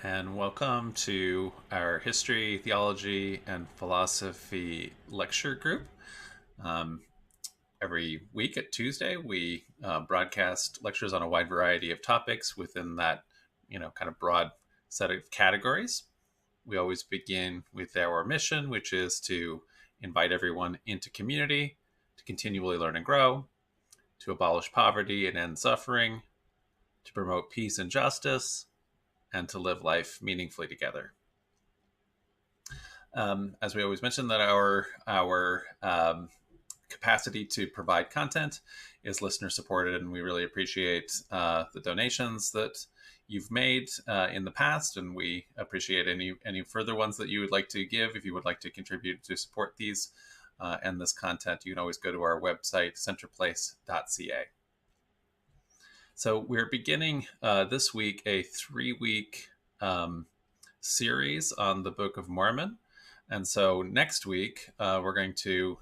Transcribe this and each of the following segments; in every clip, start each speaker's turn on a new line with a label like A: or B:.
A: and welcome to our history, theology, and philosophy lecture group. Um, every week at Tuesday, we broadcast lectures on a wide variety of topics within that, kind of broad set of categories. We always begin with our mission, which is to invite everyone into community, to continually learn and grow, to abolish poverty and end suffering, to promote peace and justice, and to live life meaningfully together. As we always mention, that our capacity to provide content is listener supported, and we really appreciate the donations that you've made in the past, and we appreciate any further ones that you would like to give. If you would like to contribute to support these and this content, you can always go to our website, centerplace.ca. So we're beginning this week a 3-week series on the Book of Mormon. And so next week, we're going to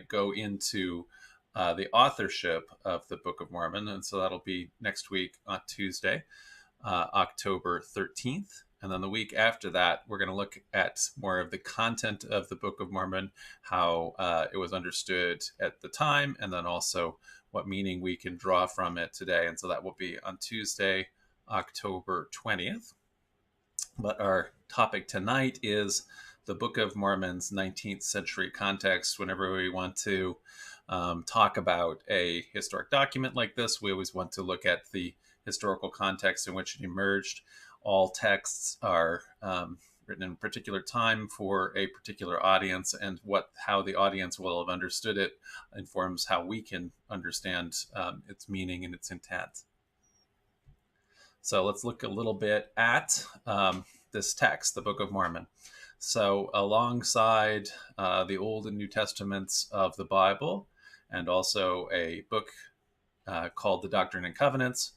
A: go into the authorship of the Book of Mormon. And so that'll be next week on Tuesday, October 13th. And then the week after that, we're going to look at more of the content of the Book of Mormon, how it was understood at the time, and then also what meaning we can draw from it today. And so that will be on Tuesday, October 20th. But our topic tonight is the Book of Mormon's 19th century context. Whenever we want to talk about a historic document like this, we always want to look at the historical context in which it emerged. All texts are written in a particular time for a particular audience, and how the audience will have understood it informs how we can understand its meaning and its intent. So let's look a little bit at this text, the Book of Mormon. So alongside the Old and New Testaments of the Bible, and also a book called the Doctrine and Covenants,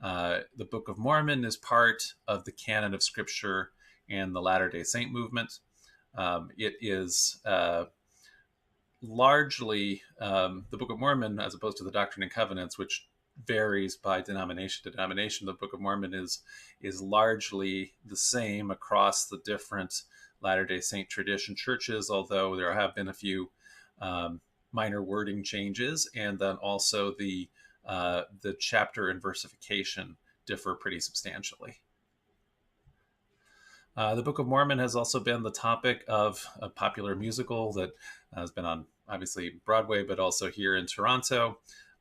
A: the Book of Mormon is part of the canon of Scripture and the Latter-day Saint movement. It is largely the Book of Mormon, as opposed to the Doctrine and Covenants, which varies by denomination to denomination. The Book of Mormon is largely the same across the different Latter-day Saint tradition churches, although there have been a few minor wording changes, and then also the chapter and versification differ pretty substantially. The Book of Mormon has also been the topic of a popular musical that has been on, obviously, Broadway, but also here in Toronto,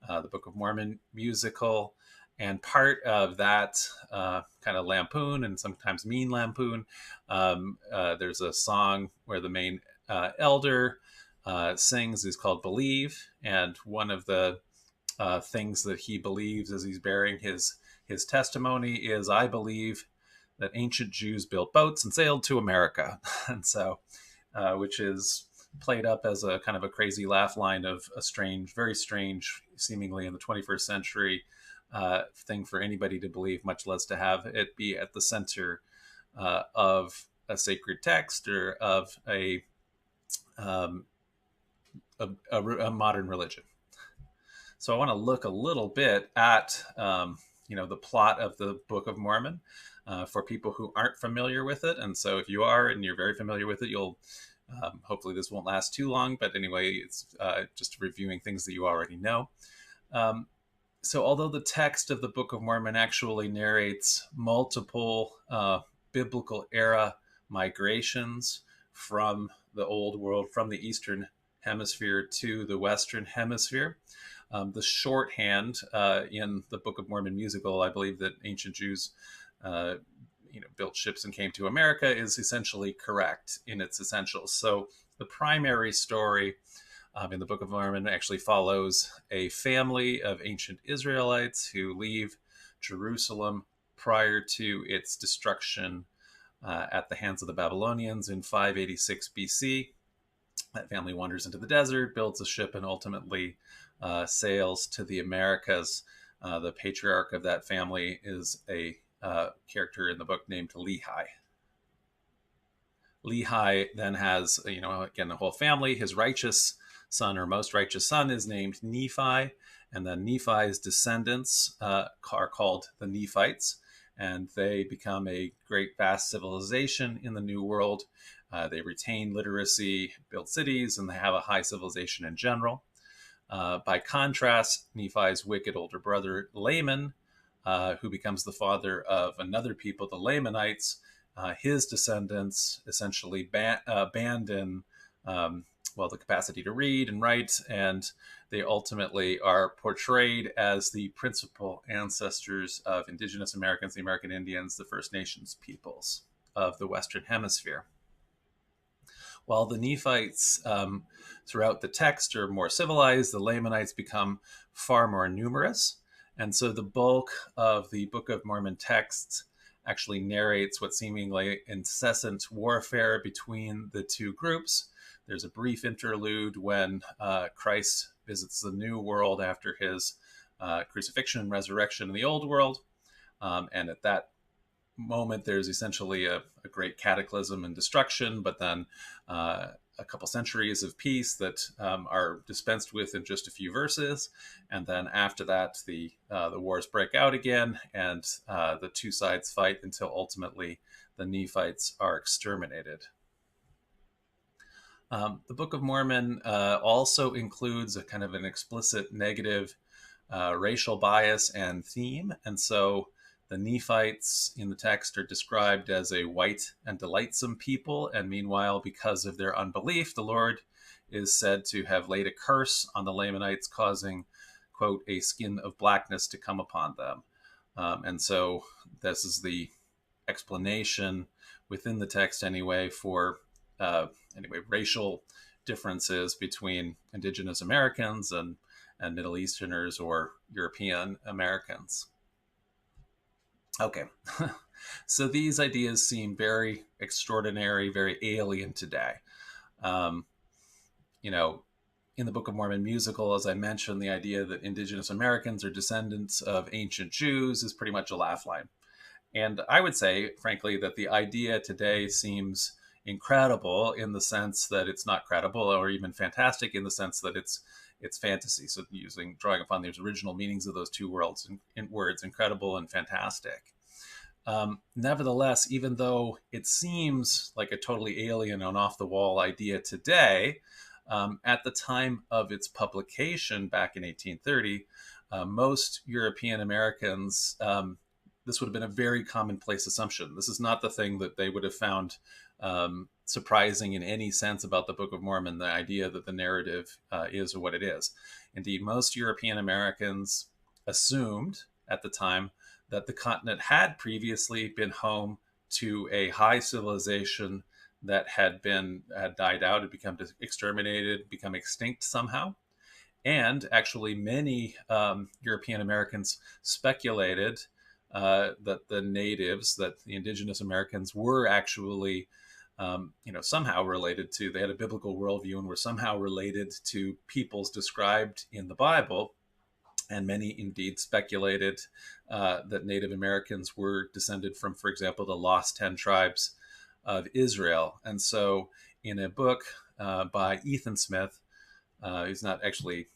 A: the Book of Mormon musical. And part of that kind of lampoon and sometimes mean lampoon, there's a song where the main elder sings is called Believe. And one of the things that he believes as he's bearing his testimony is, I believe that ancient Jews built boats and sailed to America. And so, which is played up as a kind of a crazy laugh line of a strange, very strange, seemingly in the 21st century thing for anybody to believe, much less to have it be at the center of a sacred text or of a modern religion. So I want to look a little bit at the plot of the Book of Mormon for people who aren't familiar with it. And so if you are and you're very familiar with it, you'll hopefully this won't last too long. But anyway, it's just reviewing things that you already know. So although the text of the Book of Mormon actually narrates multiple biblical era migrations from the old world, from the Eastern Hemisphere to the Western Hemisphere, the shorthand in the Book of Mormon musical, I believe that ancient Jews built ships and came to America, is essentially correct in its essentials. So the primary story in the Book of Mormon actually follows a family of ancient Israelites who leave Jerusalem prior to its destruction at the hands of the Babylonians in 586 BC. That family wanders into the desert, builds a ship, and ultimately sails to the Americas. The patriarch of that family is a character in the book named Lehi. Lehi then has, again, the whole family. His righteous son, or most righteous son, is named Nephi. And then Nephi's descendants are called the Nephites. and they become a great vast civilization in the New World. They retain literacy, build cities, and they have a high civilization in general. By contrast, Nephi's wicked older brother, Laman, who becomes the father of another people, the Lamanites, his descendants essentially abandon the capacity to read and write, and they ultimately are portrayed as the principal ancestors of indigenous Americans, the American Indians, the First Nations peoples of the Western Hemisphere. While the Nephites throughout the text are more civilized, the Lamanites become far more numerous. And so the bulk of the Book of Mormon texts actually narrates what seemingly incessant warfare between the two groups. There's a brief interlude when Christ visits the New World after his crucifixion and resurrection in the Old World. And at that moment, there's essentially a great cataclysm and destruction, but then a couple centuries of peace that are dispensed with in just a few verses. And then after that, the wars break out again, and the two sides fight until ultimately the Nephites are exterminated. The Book of Mormon also includes a kind of an explicit negative racial bias and theme. And so the Nephites in the text are described as a white and delightsome people. And meanwhile, because of their unbelief, the Lord is said to have laid a curse on the Lamanites, causing, quote, a skin of blackness to come upon them. And so this is the explanation within the text anyway for racial differences between indigenous Americans and Middle Easterners or European Americans. Okay, so these ideas seem very extraordinary, very alien today. In the Book of Mormon musical, as I mentioned, the idea that indigenous Americans are descendants of ancient Jews is pretty much a laugh line. And I would say, frankly, that the idea today seems incredible in the sense that it's not credible, or even fantastic in the sense that it's fantasy. So drawing upon these original meanings of those two worlds in words, incredible and fantastic. Nevertheless, even though it seems like a totally alien and off the wall idea today, at the time of its publication back in 1830, most European Americans, this would have been a very commonplace assumption. This is not the thing that they would have found surprising in any sense about the Book of Mormon, the idea that the narrative is what it is. Indeed, most European Americans assumed at the time that the continent had previously been home to a high civilization that had died out, had become exterminated, become extinct somehow. And actually, many European Americans speculated that the natives, that the indigenous Americans were actually, somehow related to, they had a biblical worldview and were somehow related to peoples described in the Bible. And many indeed speculated that Native Americans were descended from, for example, the lost 10 tribes of Israel. And so in a book by Ethan Smith, who's not actually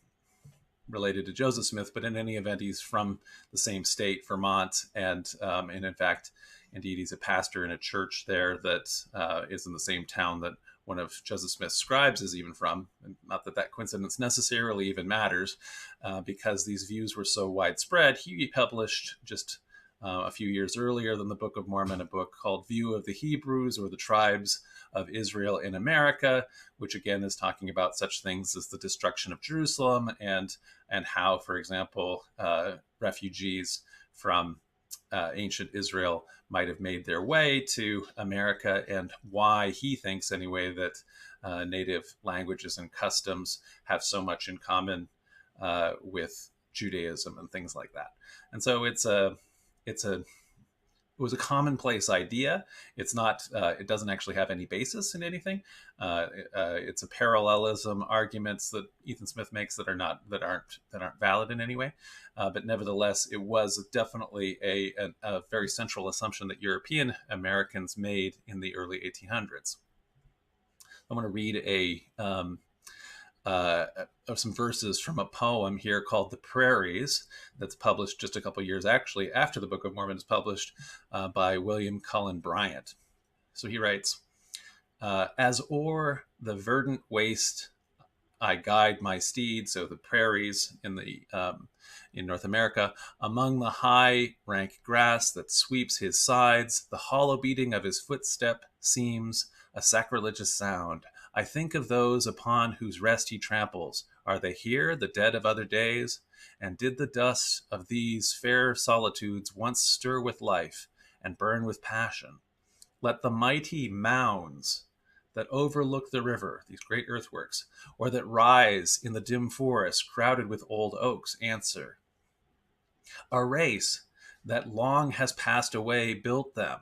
A: related to Joseph Smith, but in any event, he's from the same state, Vermont, and in fact, indeed, he's a pastor in a church there that is in the same town that one of Joseph Smith's scribes is even from. And not that coincidence necessarily even matters, because these views were so widespread. He published just a few years earlier than the Book of Mormon a book called View of the Hebrews, or the Tribes of Israel in America, which again is talking about such things as the destruction of Jerusalem and how, for example, refugees from ancient Israel might have made their way to America, and why he thinks anyway that native languages and customs have so much in common with Judaism and things like that. And so it was a commonplace idea. It's not. It doesn't actually have any basis in anything. It's a parallelism arguments that Ethan Smith makes that aren't valid in any way. But nevertheless, it was definitely a very central assumption that European Americans made in the early 1800s. I'm going to read uh, of some verses from a poem here called "The Prairies," that's published just a couple years actually after the Book of Mormon is published, by William Cullen Bryant. So he writes, "As o'er the verdant waste I guide my steed," so the prairies in North America, "among the high rank grass that sweeps his sides, the hollow beating of his footstep seems a sacrilegious sound. I think of those upon whose rest he tramples. Are they here, the dead of other days? And did the dust of these fair solitudes once stir with life and burn with passion? Let the mighty mounds that overlook the river, these great earthworks, or that rise in the dim forest crowded with old oaks, answer. A race that long has passed away built them,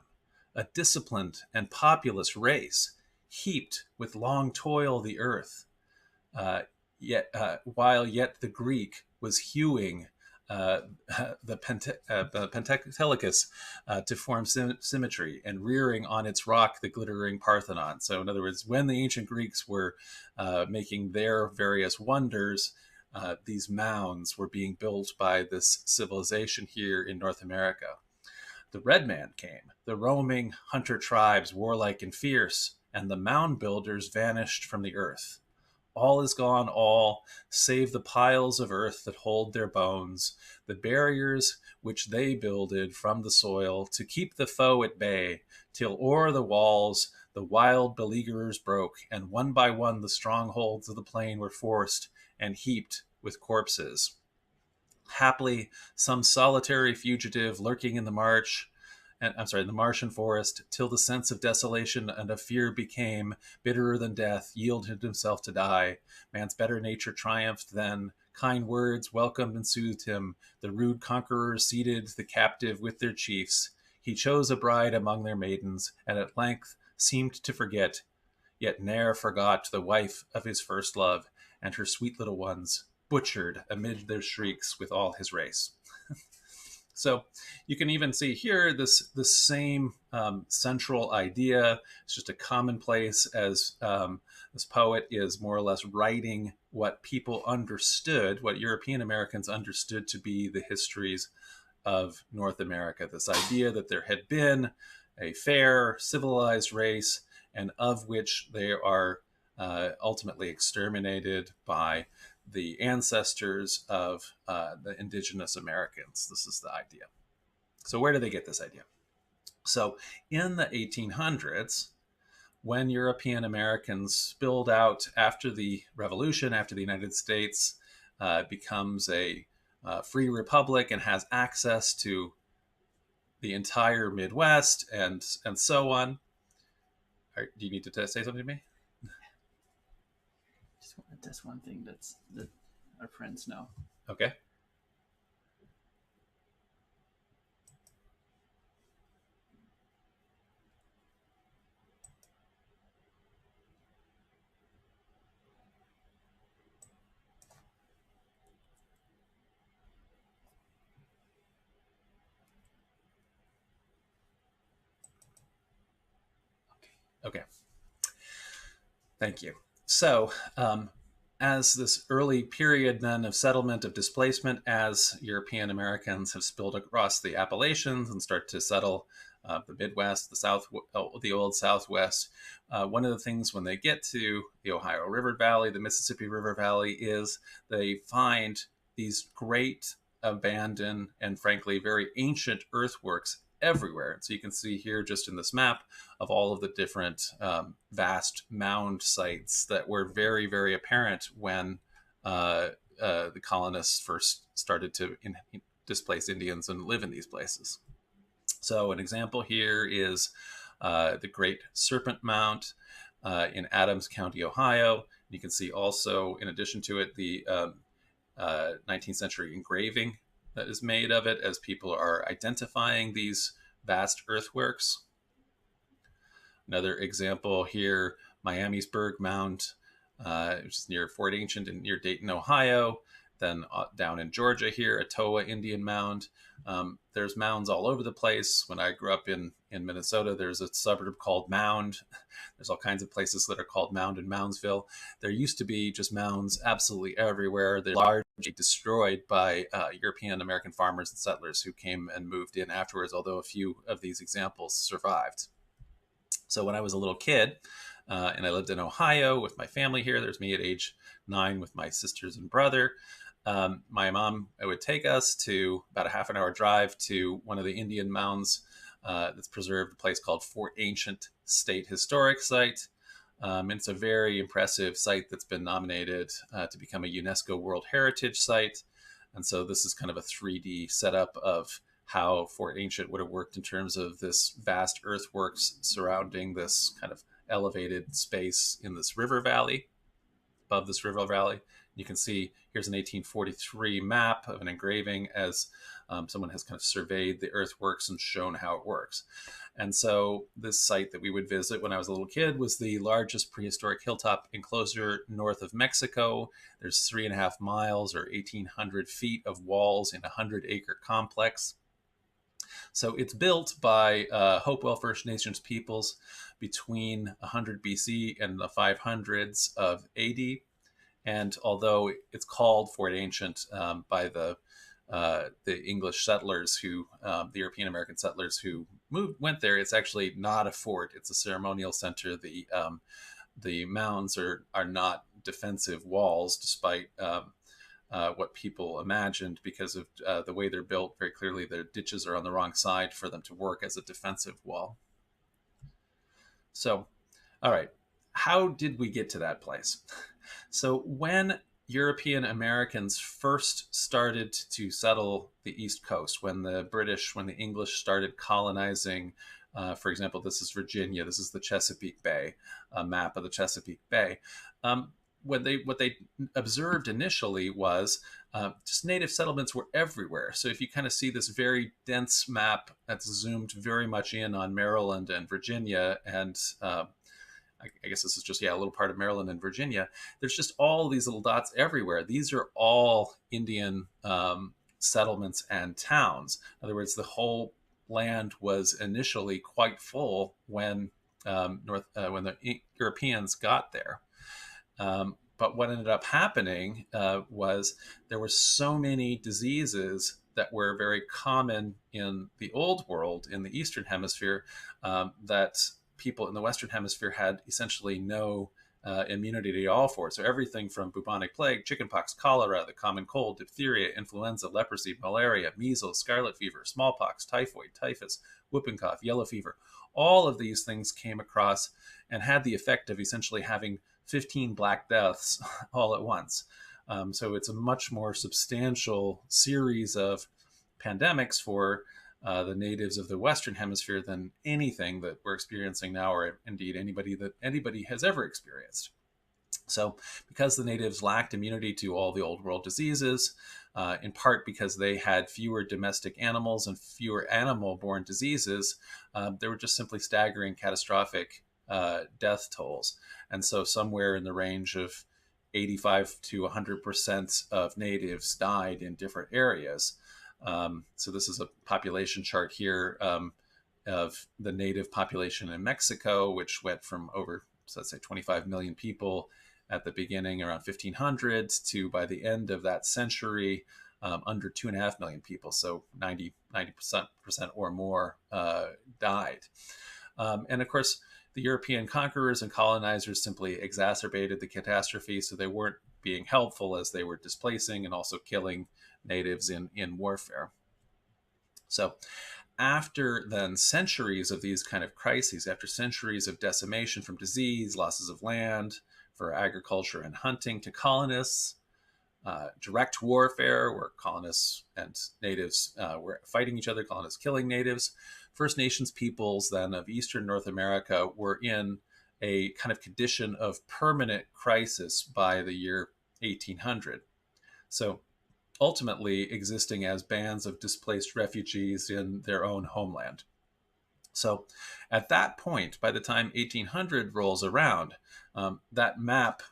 A: a disciplined and populous race, heaped with long toil the earth, while yet the Greek was hewing uh, the Pentateuchus to form symmetry and rearing on its rock the glittering Parthenon. So, in other words, when the ancient Greeks were making their various wonders, these mounds were being built by this civilization here in North America. The red man came, the roaming hunter tribes, warlike and fierce, and the mound builders vanished from the earth. All is gone, all, save the piles of earth that hold their bones, the barriers which they builded from the soil to keep the foe at bay, till o'er the walls the wild beleaguerers broke, and one by one the strongholds of the plain were forced and heaped with corpses. Haply some solitary fugitive lurking in the the marsh and forest, till the sense of desolation and of fear became bitterer than death, yielded himself to die. Man's better nature triumphed then. Kind words welcomed and soothed him. The rude conquerors seated the captive with their chiefs. He chose a bride among their maidens, and at length seemed to forget, yet ne'er forgot the wife of his first love, and her sweet little ones, butchered amid their shrieks with all his race. So you can even see here this same central idea. It's just a commonplace as this poet is more or less writing what people understood, what European Americans understood to be the histories of North America. This idea that there had been a fair, civilized race, and of which they are ultimately exterminated by the ancestors of the indigenous Americans. This is the idea. So where did they get this idea? So in the 1800s, when European Americans spilled out after the Revolution, after the United States becomes a free republic and has access to the entire Midwest and so on. Do you need to say something to me?
B: Just want to test one thing that our friends know.
A: Okay. Okay. Thank you. So, as this early period then of settlement, of displacement, as European Americans have spilled across the Appalachians and start to settle the Midwest, the old Southwest, one of the things when they get to the Ohio River Valley, the Mississippi River Valley, is they find these great abandoned and frankly very ancient earthworks everywhere. So you can see here just in this map of all of the different vast mound sites that were very, very apparent when the colonists first started to displace Indians and live in these places. So an example here is the Great Serpent Mound in Adams County, Ohio. You can see also, in addition to it, the 19th century engraving that is made of it as people are identifying these vast earthworks. Another example here, Miamisburg Mound, which is near Fort Ancient and near Dayton, Ohio. Then down in Georgia here, Etowah Indian Mound. There's mounds all over the place. When I grew up in Minnesota, there's a suburb called Mound. There's all kinds of places that are called Mound in Moundsville. There used to be just mounds absolutely everywhere. They're largely destroyed by European American farmers and settlers who came and moved in afterwards, although a few of these examples survived. So when I was a little kid, and I lived in Ohio with my family here, there's me at age 9 with my sisters and brother. My mom would take us to about a half an hour drive to one of the Indian mounds that's preserved, a place called Fort Ancient State Historic Site. It's a very impressive site that's been nominated to become a UNESCO World Heritage Site. And so this is kind of a 3D setup of how Fort Ancient would have worked in terms of this vast earthworks surrounding this kind of elevated space in this river valley, above this river valley. You can see here's an 1843 map of an engraving as someone has kind of surveyed the earthworks and shown how it works. And so this site that we would visit when I was a little kid was the largest prehistoric hilltop enclosure north of Mexico. There's 3.5 miles or 1,800 feet of walls in a 100-acre complex. So it's built by Hopewell First Nations peoples between 100 BC and the 500s of AD. And although it's called Fort Ancient by the English settlers who, the European American settlers who went there, it's actually not a fort. It's a ceremonial center. The mounds are not defensive walls, despite what people imagined, because of the way they're built. Very clearly, the ditches are on the wrong side for them to work as a defensive wall. So, all right, how did we get to that place? So when European Americans first started to settle the East Coast, when the English started colonizing, for example, this is Virginia, this is the Chesapeake Bay, a map of the Chesapeake Bay. What they observed initially was just native settlements were everywhere. So if you kind of see this very dense map that's zoomed very much in on Maryland and Virginia, and I guess this is just, a little part of Maryland and Virginia, there's just all these little dots everywhere. These are all Indian settlements and towns. In other words, the whole land was initially quite full when when the Europeans got there. But what ended up happening was there were so many diseases that were very common in the old world, in the Eastern Hemisphere, that people in the Western Hemisphere had essentially no immunity to all for it. So everything from bubonic plague, chickenpox, cholera, the common cold, diphtheria, influenza, leprosy, malaria, measles, scarlet fever, smallpox, typhoid, typhus, whooping cough, yellow fever, all of these things came across and had the effect of essentially having 15 Black Deaths all at once. So it's a much more substantial series of pandemics for the natives of the Western Hemisphere than anything that we're experiencing now, or indeed anybody has ever experienced. So because the natives lacked immunity to all the old world diseases, in part because they had fewer domestic animals and fewer animal-borne diseases, there were just simply staggering, catastrophic death tolls. And so somewhere in the range of 85 to 100% of natives died in different areas. So this is a population chart here of the native population in Mexico, which went from over, so let's say 25 million people at the beginning around 1500 to, by the end of that century, under 2.5 million people. So 90% or more died. And of course, the European conquerors and colonizers simply exacerbated the catastrophe, so they weren't being helpful as they were displacing and also killing natives in warfare. So after then centuries of these kind of crises, after centuries of decimation from disease, losses of land for agriculture and hunting to colonists, direct warfare where colonists and natives were fighting each other, colonists killing natives, First Nations peoples then of Eastern North America were in a kind of condition of permanent crisis by the year 1800. So ultimately existing as bands of displaced refugees in their own homeland. So at that point, by the time 1800 rolls around, that map,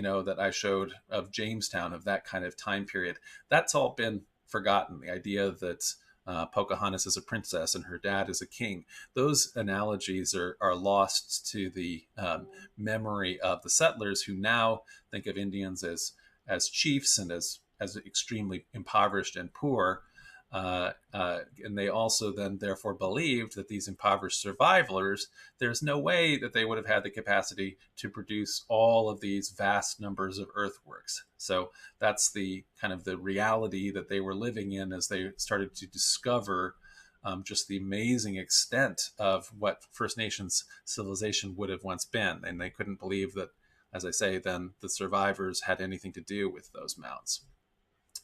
A: that I showed of Jamestown, of that kind of time period, that's all been forgotten. The idea that Pocahontas is a princess and her dad is a king, those analogies are lost to the memory of the settlers, who now think of Indians as chiefs and as extremely impoverished and poor. And they also then therefore believed that these impoverished survivors, there's no way that they would have had the capacity to produce all of these vast numbers of earthworks. So that's the kind of the reality that they were living in as they started to discover just the amazing extent of what First Nations civilization would have once been. And they couldn't believe that, as I say, then the survivors had anything to do with those mounds.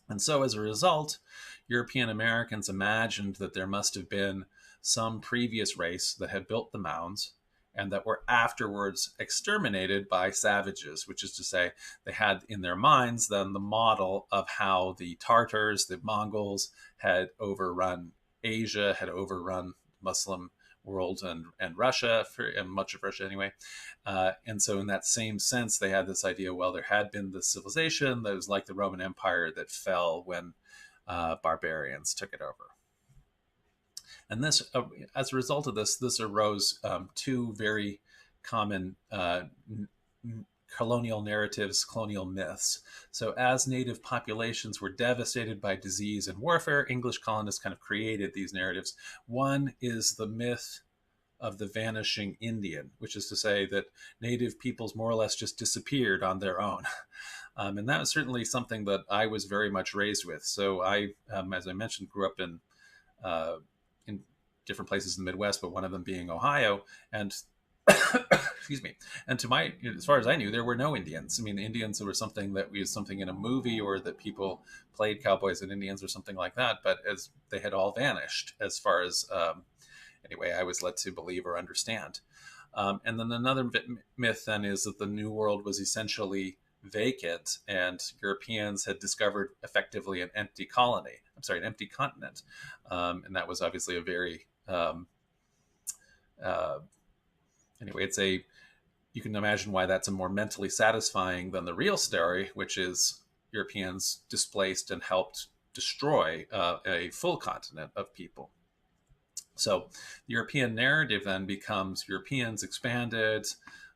A: And so as a result, European Americans imagined that there must have been some previous race that had built the mounds and that were afterwards exterminated by savages, which is to say, they had in their minds then the model of how the Tartars, the Mongols, had overrun Asia, had overrun Muslim world and Russia, and much of Russia anyway. And so in that same sense, they had this idea, well, there had been this civilization that was like the Roman Empire that fell when barbarians took it over. And this, as a result of this arose two very common colonial narratives, colonial myths. So as native populations were devastated by disease and warfare, English colonists kind of created these narratives. One is the myth of the vanishing Indian, which is to say that native peoples more or less just disappeared on their own. And that was certainly something that I was very much raised with. So I, as I mentioned, grew up in different places in the Midwest, but one of them being Ohio. And excuse me. And as far as I knew, there were no Indians. I mean, the Indians were something that was something in a movie, or that people played cowboys and Indians or something like that. But as they had all vanished, as far as anyway, I was led to believe or understand. And then another myth then is that the New World was essentially vacant, and Europeans had discovered effectively an empty colony. I'm sorry, an empty continent. And that was obviously a very anyway, you can imagine why that's a more mentally satisfying than the real story, which is Europeans displaced and helped destroy a full continent of people. So the European narrative then becomes Europeans expanded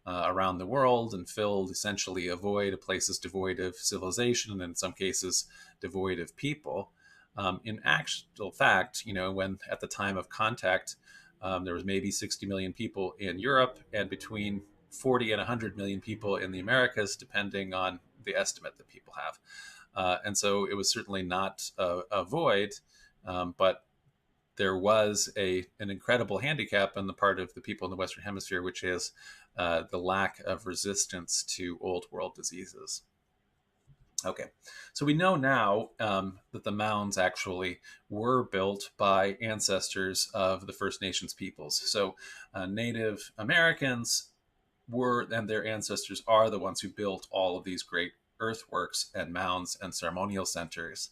A: around the world and filled essentially a void, a places devoid of civilization, and in some cases devoid of people. In actual fact, when at the time of contact, there was maybe 60 million people in Europe and between 40 and 100 million people in the Americas, depending on the estimate that people have. And so it was certainly not a void, but there was an incredible handicap on the part of the people in the Western Hemisphere, which is the lack of resistance to old world diseases. Okay, so we know now that the mounds actually were built by ancestors of the First Nations peoples. So Native Americans were, and their ancestors are, the ones who built all of these great earthworks and mounds and ceremonial centers.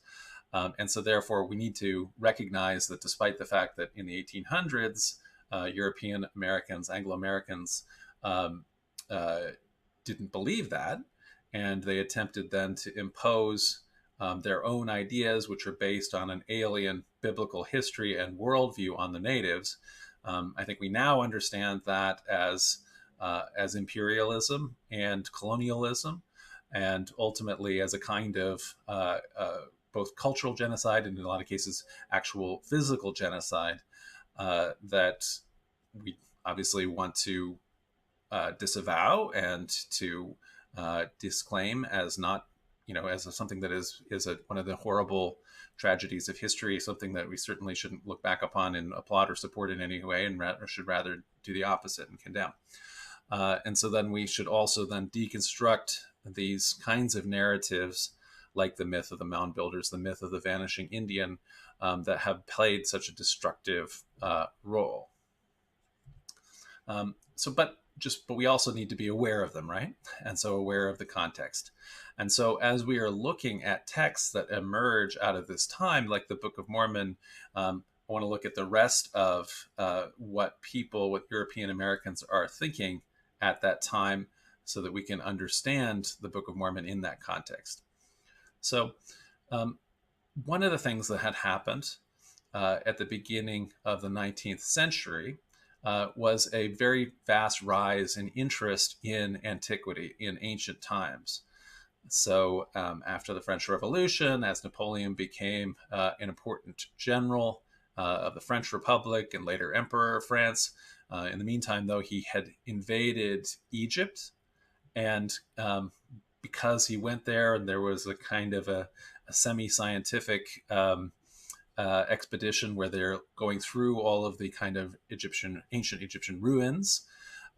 A: And so therefore we need to recognize that despite the fact that in the 1800s, European Americans, Anglo-Americans didn't believe that, and they attempted then to impose their own ideas, which are based on an alien biblical history and worldview on the natives. I think we now understand that as imperialism and colonialism, and ultimately as a kind of both cultural genocide and in a lot of cases actual physical genocide that we obviously want to disavow and to disclaim as not, as something that is one of the horrible tragedies of history, something that we certainly shouldn't look back upon and applaud or support in any way, and should rather do the opposite and condemn. And so then we should also then deconstruct these kinds of narratives, like the myth of the mound builders, the myth of the vanishing Indian, that have played such a destructive role. But we also need to be aware of them, right? And so aware of the context. And so as we are looking at texts that emerge out of this time, like the Book of Mormon, I want to look at the rest of what European Americans are thinking at that time so that we can understand the Book of Mormon in that context. So, one of the things that had happened at the beginning of the 19th century was a very vast rise in interest in antiquity, in ancient times. So after the French Revolution, as Napoleon became an important general of the French Republic and later Emperor of France, in the meantime, though, he had invaded Egypt. And because he went there and there was a kind of a semi-scientific expedition where they're going through all of the kind of ancient Egyptian ruins,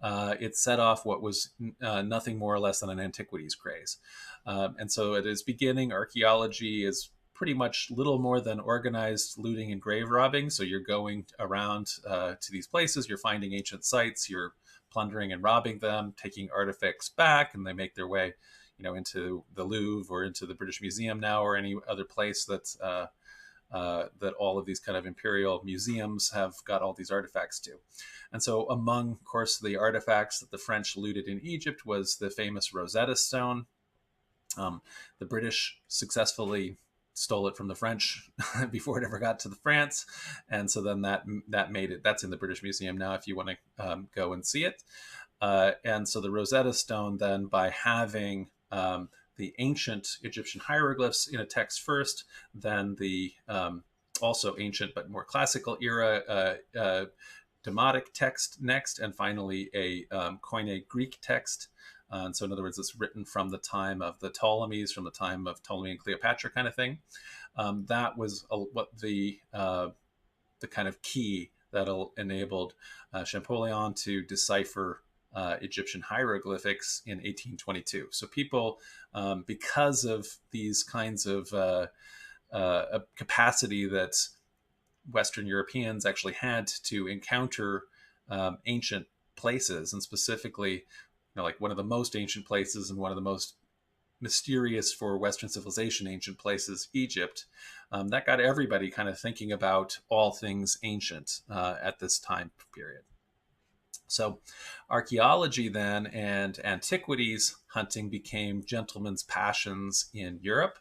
A: it set off what was nothing more or less than an antiquities craze. And so at its beginning, archaeology is pretty much little more than organized looting and grave robbing. So you're going around to these places, you're finding ancient sites, you're plundering and robbing them, taking artifacts back, and they make their way, into the Louvre or into the British Museum now, or any other place that's that all of these kind of imperial museums have got all these artifacts to. And so among, of course, the artifacts that the French looted in Egypt was the famous Rosetta Stone. The British successfully stole it from the French before it ever got to France. And so then that made it, that's in the British Museum now if you want to go and see it. And so the Rosetta Stone then, by having the ancient Egyptian hieroglyphs in a text first, then the also ancient but more classical era Demotic text next, and finally a Koine Greek text. And so in other words, it's written from the time of the Ptolemies, from the time of Ptolemy and Cleopatra kind of thing. That was what the kind of key that enabled Champollion to decipher Egyptian hieroglyphics in 1822. So people, because of these kinds of capacity that Western Europeans actually had to encounter ancient places, and specifically, like one of the most ancient places and one of the most mysterious for Western civilization ancient places, Egypt, that got everybody kind of thinking about all things ancient at this time period. So archaeology then and antiquities hunting became gentlemen's passions in Europe.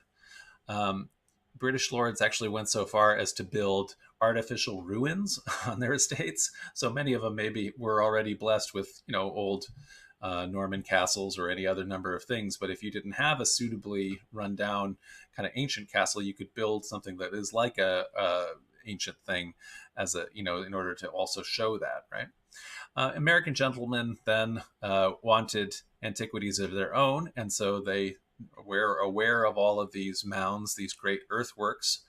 A: British lords actually went so far as to build artificial ruins on their estates. So many of them maybe were already blessed with, old Norman castles or any other number of things. But if you didn't have a suitably run down kind of ancient castle, you could build something that is like a ancient thing as in order to also show that, right? American gentlemen then wanted antiquities of their own, and so they were aware of all of these mounds, these great earthworks,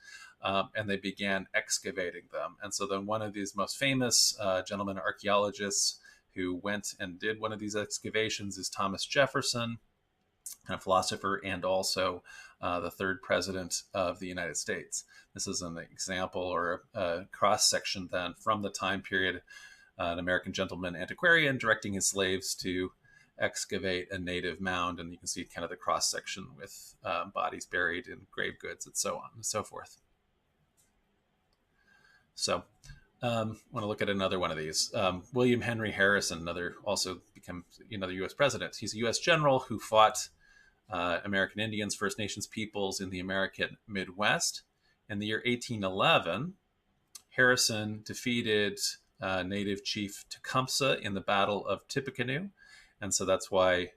A: and they began excavating them. And so then one of these most famous gentlemen archaeologists who went and did one of these excavations is Thomas Jefferson, a philosopher and also the third president of the United States. This is an example or a cross-section then from the time period, an American gentleman antiquarian directing his slaves to excavate a native mound. And you can see kind of the cross-section with bodies buried in grave goods and so on and so forth. So I want to look at another one of these. William Henry Harrison, also become another U.S. president. He's a U.S. general who fought American Indians, First Nations peoples in the American Midwest. In the year 1811, Harrison defeated native chief Tecumseh in the Battle of Tippecanoe. And so that's why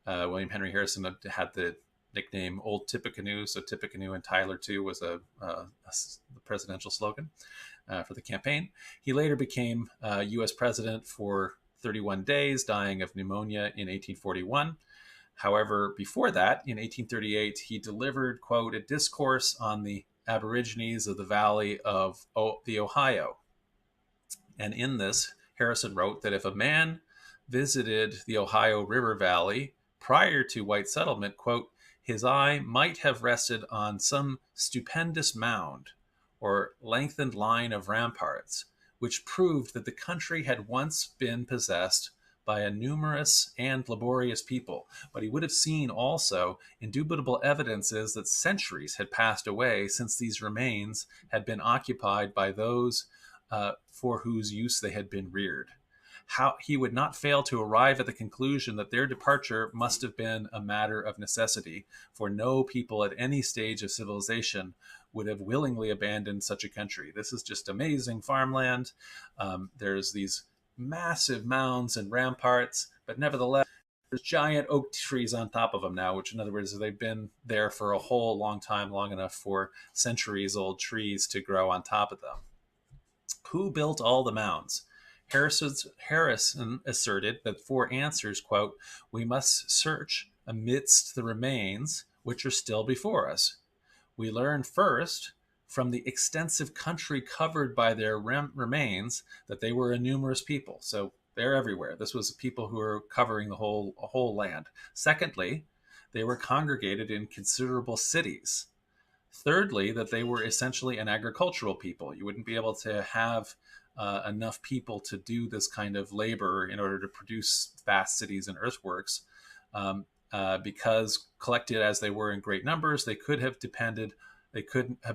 A: William Henry Harrison had the nickname Old Tippecanoe. So Tippecanoe and Tyler too was a presidential slogan for the campaign. He later became U.S. president for 31 days, dying of pneumonia in 1841. However, before that, in 1838, he delivered, quote, a discourse on the Aborigines of the Valley of the Ohio. And in this, Harrison wrote that if a man visited the Ohio River Valley prior to white settlement, quote, his eye might have rested on some stupendous mound or lengthened line of ramparts, which proved that the country had once been possessed by a numerous and laborious people. But he would have seen also indubitable evidences that centuries had passed away since these remains had been occupied by those for whose use they had been reared. how he would not fail to arrive at the conclusion that their departure must have been a matter of necessity, for no people at any stage of civilization would have willingly abandoned such a country. This is just amazing farmland. There's these massive mounds and ramparts, but nevertheless, there's giant oak trees on top of them now, which in other words, they've been there for a whole long time, long enough for centuries old trees to grow on top of them. Who built all the mounds? Harrison asserted that for answers, quote, we must search amidst the remains which are still before us. We learn first from the extensive country covered by their remains that they were a numerous people. So they're everywhere. This was people who were covering the whole land. Secondly, they were congregated in considerable cities. Thirdly, that they were essentially an agricultural people. You wouldn't be able to have enough people to do this kind of labor in order to produce vast cities and earthworks. Because collected as they were in great numbers, they couldn't have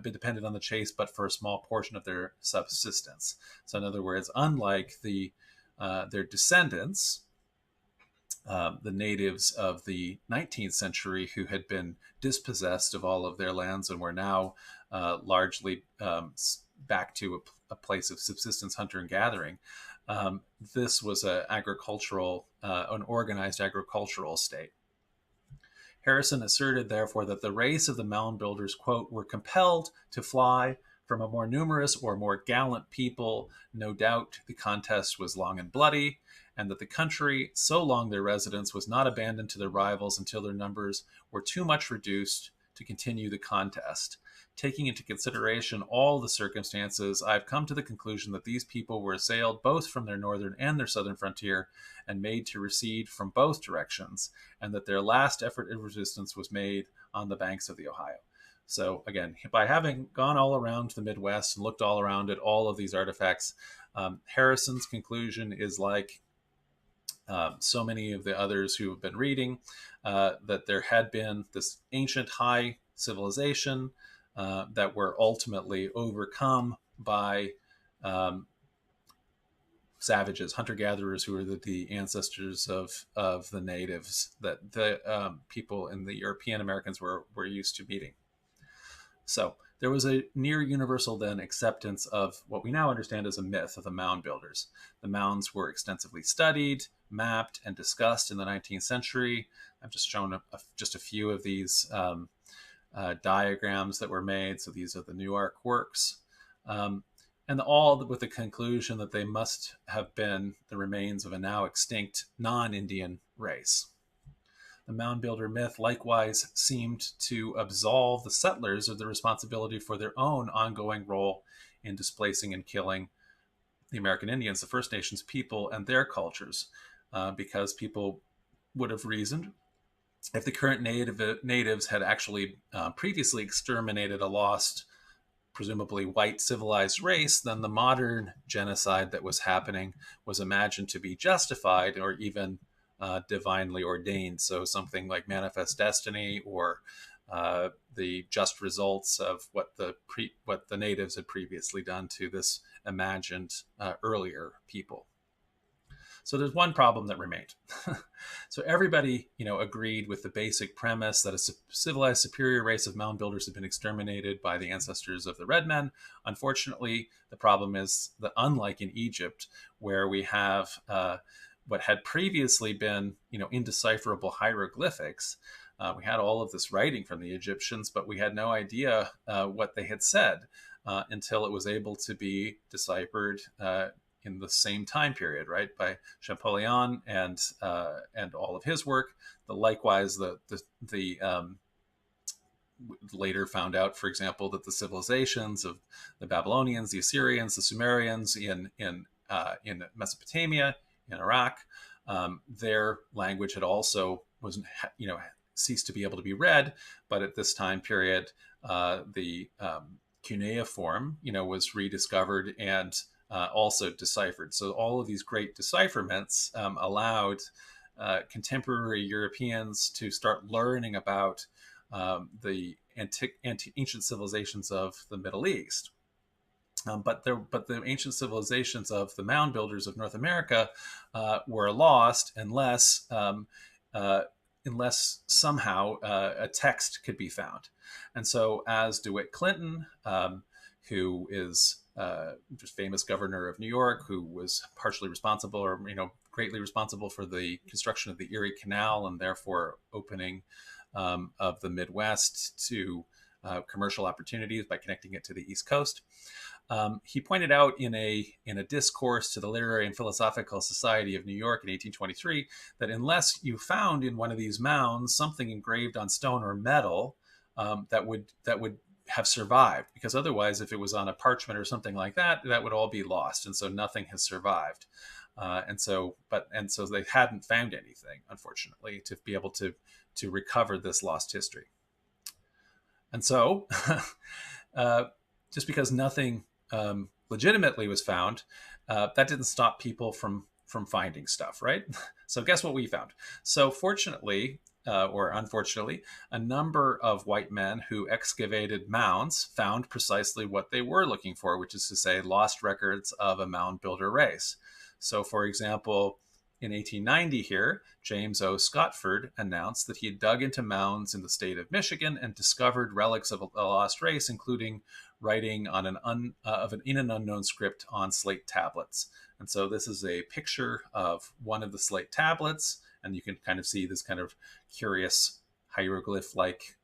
A: been dependent on the chase, but for a small portion of their subsistence. So, in other words, unlike their descendants, the natives of the 19th century who had been dispossessed of all of their lands and were now largely back to a place of subsistence hunter and gathering. This was an organized agricultural state. Harrison asserted, therefore, that the race of the mound builders, quote, were compelled to fly from a more numerous or more gallant people. No doubt the contest was long and bloody, and that the country, so long their residence, was not abandoned to their rivals until their numbers were too much reduced to continue the contest. Taking into consideration all the circumstances, I've come to the conclusion that these people were assailed both from their northern and their southern frontier and made to recede from both directions, and that their last effort of resistance was made on the banks of the Ohio. So again, by having gone all around the Midwest and looked all around at all of these artifacts, Harrison's conclusion is like so many of the others who have been reading, that there had been this ancient high civilization that were ultimately overcome by savages, hunter-gatherers, who were the ancestors of the natives that the people in the European Americans were used to meeting. So there was a near universal then acceptance of what we now understand as a myth of the mound builders. The mounds were extensively studied, mapped, and discussed in the 19th century. I've just shown just a few of these diagrams that were made. So these are the Newark works. And all with the conclusion that they must have been the remains of a now extinct non-Indian race. The mound builder myth likewise seemed to absolve the settlers of the responsibility for their own ongoing role in displacing and killing the American Indians, the First Nations people, and their cultures, because people would have reasoned if the current natives had actually previously exterminated a lost, presumably white civilized race, then the modern genocide that was happening was imagined to be justified or even divinely ordained. So something like manifest destiny, or the just results of what the natives had previously done to this imagined earlier people. So there's one problem that remained. So everybody, agreed with the basic premise that a civilized superior race of mound builders had been exterminated by the ancestors of the red men. Unfortunately, the problem is that unlike in Egypt, where we have what had previously been, indecipherable hieroglyphics, we had all of this writing from the Egyptians, but we had no idea what they had said until it was able to be deciphered in the same time period, right, by Champollion and all of his work. Likewise, the later found out, for example, that the civilizations of the Babylonians, the Assyrians, the Sumerians in Mesopotamia, in Iraq, their language had also ceased to be able to be read. But at this time period, the cuneiform, was rediscovered and also deciphered. So all of these great decipherments allowed contemporary Europeans to start learning about the ancient civilizations of the Middle East. But the ancient civilizations of the mound builders of North America were lost uh, unless somehow a text could be found. And so, as DeWitt Clinton, who is just famous governor of New York, who was partially responsible, or greatly responsible for the construction of the Erie Canal and therefore opening of the Midwest to commercial opportunities by connecting it to the East Coast. He pointed out in a discourse to the Literary and Philosophical Society of New York in 1823 that unless you found in one of these mounds something engraved on stone or metal that would have survived, because otherwise, if it was on a parchment or something like that, that would all be lost, and so nothing has survived. And so they hadn't found anything, unfortunately, to be able to recover this lost history. And so, just because nothing legitimately was found, that didn't stop people from finding stuff, right? So guess what we found? So fortunately, or unfortunately, a number of white men who excavated mounds found precisely what they were looking for, which is to say, lost records of a mound builder race. So, for example, in 1890 here, James O. Scotford announced that he had dug into mounds in the state of Michigan and discovered relics of a lost race, including writing on in an unknown script on slate tablets. And so this is a picture of one of the slate tablets, and you can kind of see this kind of curious hieroglyph-like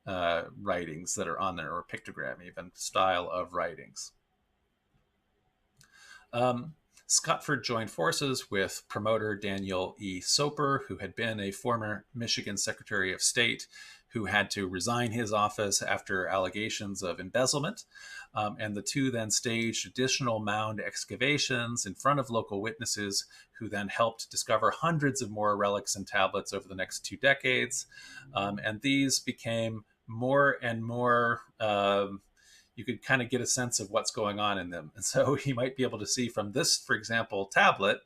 A: writings that are on there, or pictogram even, style of writings. Scotford joined forces with promoter Daniel E. Soper, who had been a former Michigan Secretary of State, who had to resign his office after allegations of embezzlement. And the two then staged additional mound excavations in front of local witnesses, who then helped discover hundreds of more relics and tablets over the next 2 decades. And these became more and more you could kind of get a sense of what's going on in them. And so you might be able to see from this, for example, tablet,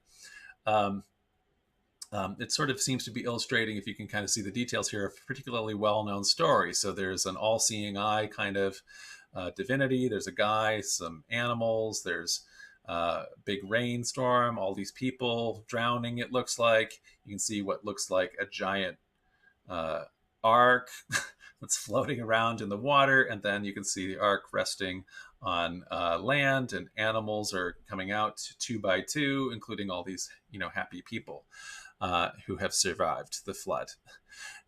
A: it sort of seems to be illustrating, if you can kind of see the details here, a particularly well-known story. So there's an all-seeing eye kind of divinity. There's a guy, some animals, there's a big rainstorm, all these people drowning, it looks like. You can see what looks like a giant ark that's floating around in the water, and then you can see the ark resting on land, and animals are coming out 2 by 2, including all these happy people who have survived the flood.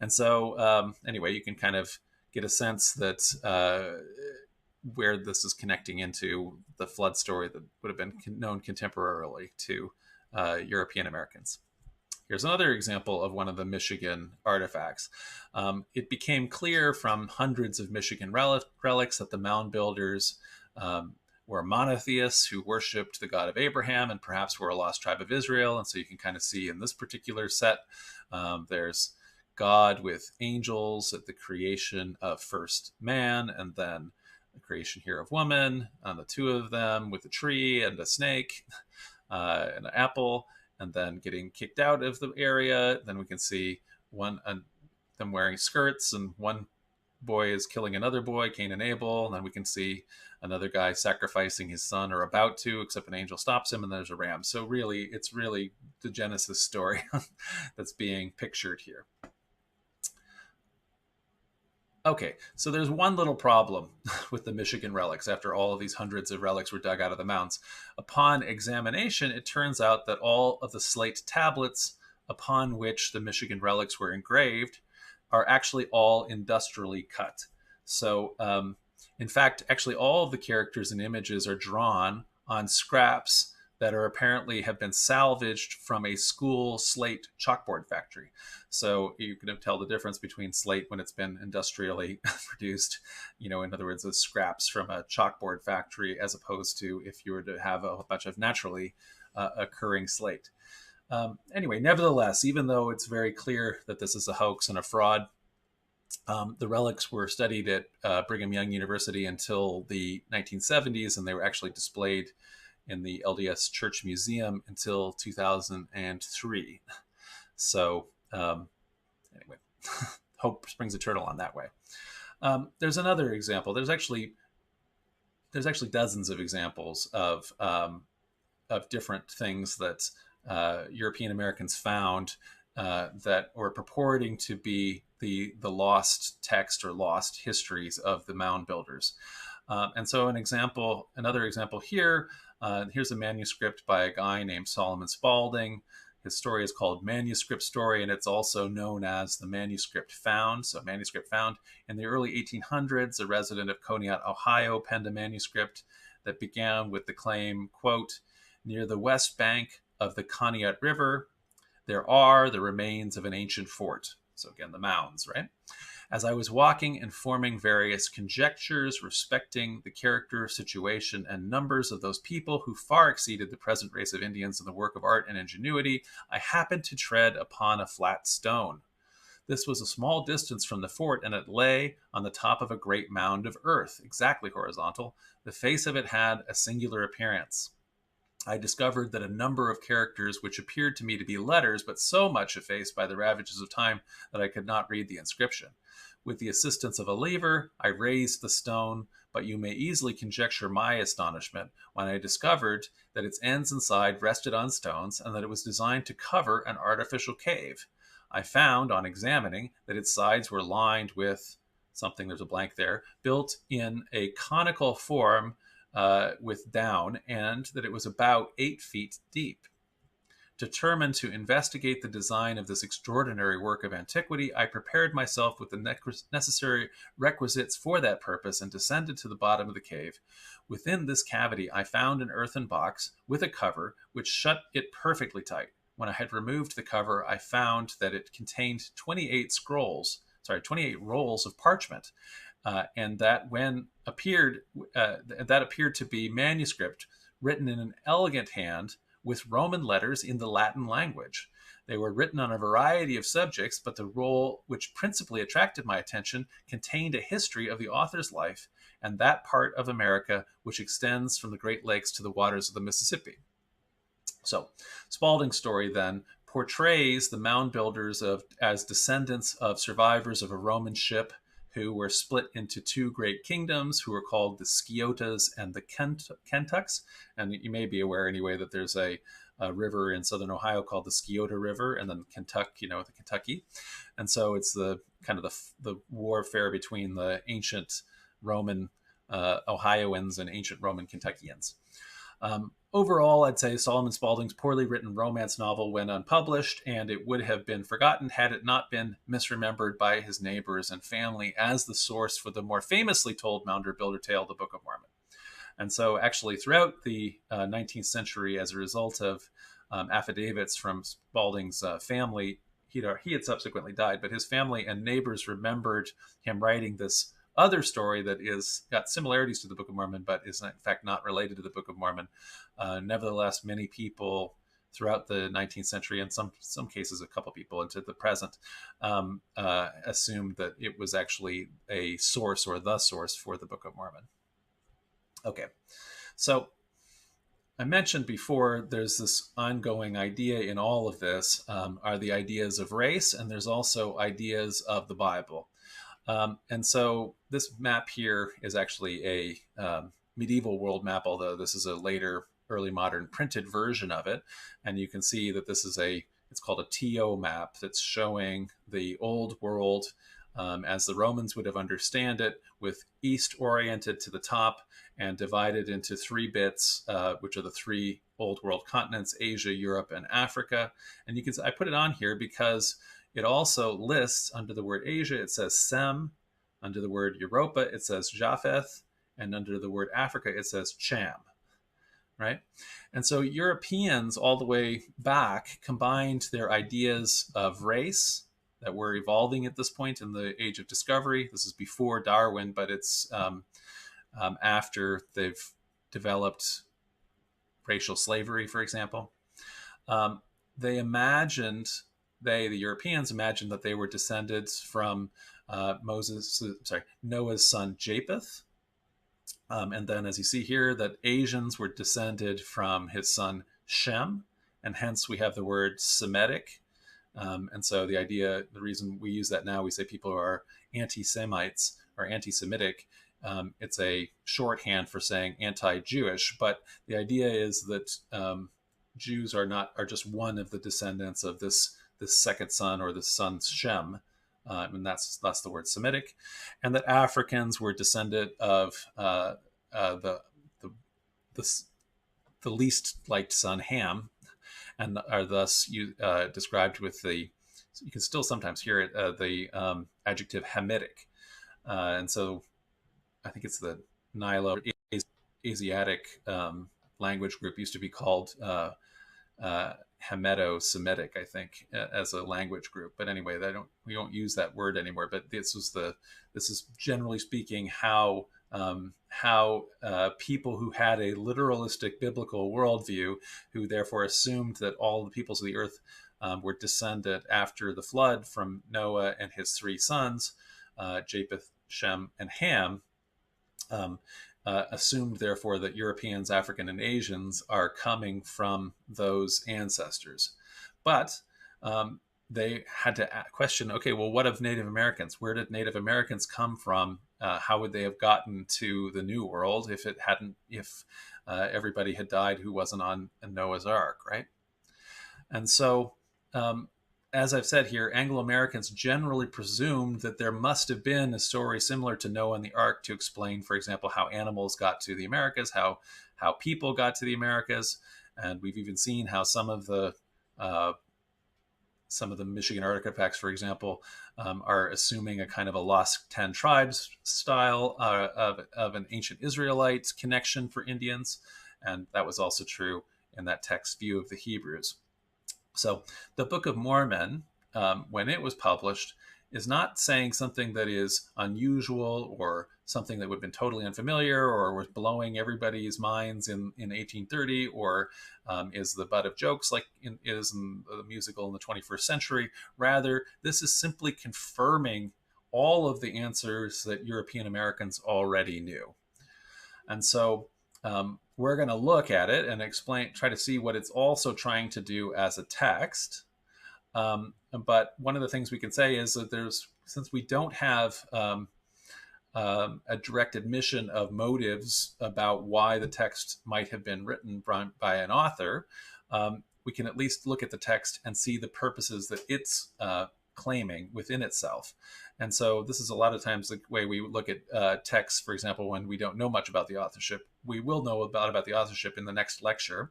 A: And so anyway, you can kind of get a sense that where this is connecting into the flood story that would have been known contemporarily to European Americans. Here's another example of one of the Michigan artifacts. It became clear from hundreds of Michigan relics that the mound builders were monotheists who worshipped the God of Abraham and perhaps were a lost tribe of Israel. And so you can kind of see in this particular set, there's God with angels at the creation of first man, and then the creation here of woman, and the two of them with a tree and a snake and an apple, and then getting kicked out of the area. Then we can see them wearing skirts, and one boy is killing another boy, Cain and Abel. And then we can see another guy sacrificing his son, or about to, except an angel stops him, and there's a ram. So really, it's really the Genesis story that's being pictured here. Okay, so there's one little problem with the Michigan relics after all of these hundreds of relics were dug out of the mounds. Upon examination, it turns out that all of the slate tablets upon which the Michigan relics were engraved are actually all industrially cut. So, in fact, actually all of the characters and images are drawn on scraps that are apparently have been salvaged from a school slate chalkboard factory. So you can tell the difference between slate when it's been industrially produced, in other words, the scraps from a chalkboard factory, as opposed to if you were to have a bunch of naturally occurring slate. Anyway, nevertheless, even though it's very clear that this is a hoax and a fraud, the relics were studied at Brigham Young University until the 1970s, and they were actually displayed in the LDS Church Museum until 2003. So anyway, hope springs eternal on that way. There's another example. There's actually there's actually dozens of examples of different things that European Americans found that were purporting to be the lost text or lost histories of the mound builders. And so another example here, here's a manuscript by a guy named Solomon Spaulding. His story is called Manuscript Story, and it's also known as the Manuscript Found. So, Manuscript Found. In the early 1800s, a resident of Conneaut, Ohio, penned a manuscript that began with the claim, quote, "Near the west bank of the Conneaut River, there are the remains of an ancient fort." So, again, the mounds, right? "As I was walking and forming various conjectures respecting the character, situation, and numbers of those people who far exceeded the present race of Indians in the work of art and ingenuity, I happened to tread upon a flat stone. This was a small distance from the fort, and it lay on the top of a great mound of earth, exactly horizontal. The face of it had a singular appearance. I discovered that a number of characters which appeared to me to be letters, but so much effaced by the ravages of time that I could not read the inscription. With the assistance of a lever, I raised the stone, but you may easily conjecture my astonishment when I discovered that its ends and side rested on stones and that it was designed to cover an artificial cave. I found, on examining, that its sides were lined with something, there's a blank there, built in a conical form with down, and that it was about 8 feet deep. Determined to investigate the design of this extraordinary work of antiquity, I prepared myself with the necessary requisites for that purpose and descended to the bottom of the cave. Within this cavity, I found an earthen box with a cover which shut it perfectly tight. When I had removed the cover, I found that it contained 28 rolls of parchment, and that appeared to be manuscript written in an elegant hand with Roman letters in the Latin language. They were written on a variety of subjects, but the roll which principally attracted my attention contained a history of the author's life and that part of America which extends from the Great Lakes to the waters of the Mississippi. So, Spaulding's story then portrays the mound builders as descendants of survivors of a Roman ship who were split into 2 great kingdoms, who were called the Sciotas and the Kentucks. And you may be aware anyway that there's a river in southern Ohio called the Sciota River, and then Kentucky, the Kentucky. And so it's the kind of the warfare between the ancient Roman Ohioans and ancient Roman Kentuckians. Overall, I'd say Solomon Spaulding's poorly written romance novel went unpublished, and it would have been forgotten had it not been misremembered by his neighbors and family as the source for the more famously told Mounder Builder tale, the Book of Mormon. And so actually throughout the 19th century, as a result of affidavits from Spaulding's family, he had subsequently died, but his family and neighbors remembered him writing this other story that is got similarities to the Book of Mormon, but is in fact not related to the Book of Mormon. Nevertheless, many people throughout the 19th century, and some cases a couple people into the present, assumed that it was actually a source or the source for the Book of Mormon. Okay, so I mentioned before there's this ongoing idea in all of this, are the ideas of race, and there's also ideas of the Bible. And so this map here is actually a medieval world map, although this is a later early modern printed version of it. And you can see that this is it's called a TO map that's showing the old world as the Romans would have understand it, with east oriented to the top and divided into 3 bits, which are the 3 old world continents, Asia, Europe, and Africa. And I put it on here because it also lists under the word Asia, it says Sem. Under the word Europa, it says Japheth. And under the word Africa, it says Cham. Right? And so Europeans all the way back combined their ideas of race that were evolving at this point in the Age of Discovery. This is before Darwin, but it's after they've developed racial slavery, for example. The Europeans imagined that they were descended from Noah's son Japheth. And then, as you see here, that Asians were descended from his son Shem, and hence we have the word Semitic. And so the reason we use that now, we say people are anti-Semites or anti-Semitic, It's a shorthand for saying anti-Jewish, but the idea is that Jews are just one of the descendants of this second son, or the son Shem, and that's the word Semitic, and that Africans were descendant of the the the least liked son Ham, and are thus described with the, you can still sometimes hear it, the adjective Hamitic, and so I think it's the Nilo Asiatic language group used to be called Hamedo-Semitic, I think, as a language group. But anyway, we don't use that word anymore. But this is generally speaking how people who had a literalistic biblical worldview, who therefore assumed that all the peoples of the earth were descended after the flood from Noah and his three sons, Japheth, Shem, and Ham, assumed therefore that Europeans, African, and Asians are coming from those ancestors. But they had to question, okay, well, what of Native Americans? Where did Native Americans come from? How would they have gotten to the New World if everybody had died who wasn't on Noah's Ark, right? And so, as I've said here, Anglo-Americans generally presumed that there must have been a story similar to Noah and the Ark to explain, for example, how animals got to the Americas, how people got to the Americas, and we've even seen how some of the Michigan artifacts, for example, are assuming a kind of a Lost 10 Tribes style of an ancient Israelite connection for Indians, and that was also true in that text view of the Hebrews. So the Book of Mormon, when it was published, is not saying something that is unusual or something that would have been totally unfamiliar or was blowing everybody's minds in 1830, or is the butt of jokes like is in the musical in the 21st century. Rather, this is simply confirming all of the answers that European Americans already knew. And so we're going to look at it and try to see what it's also trying to do as a text. But one of the things we can say is that since we don't have a direct admission of motives about why the text might have been written by an author, we can at least look at the text and see the purposes that it's claiming within itself. And so this is a lot of times the way we look at texts, for example, when we don't know much about the authorship. We will know about the authorship in the next lecture.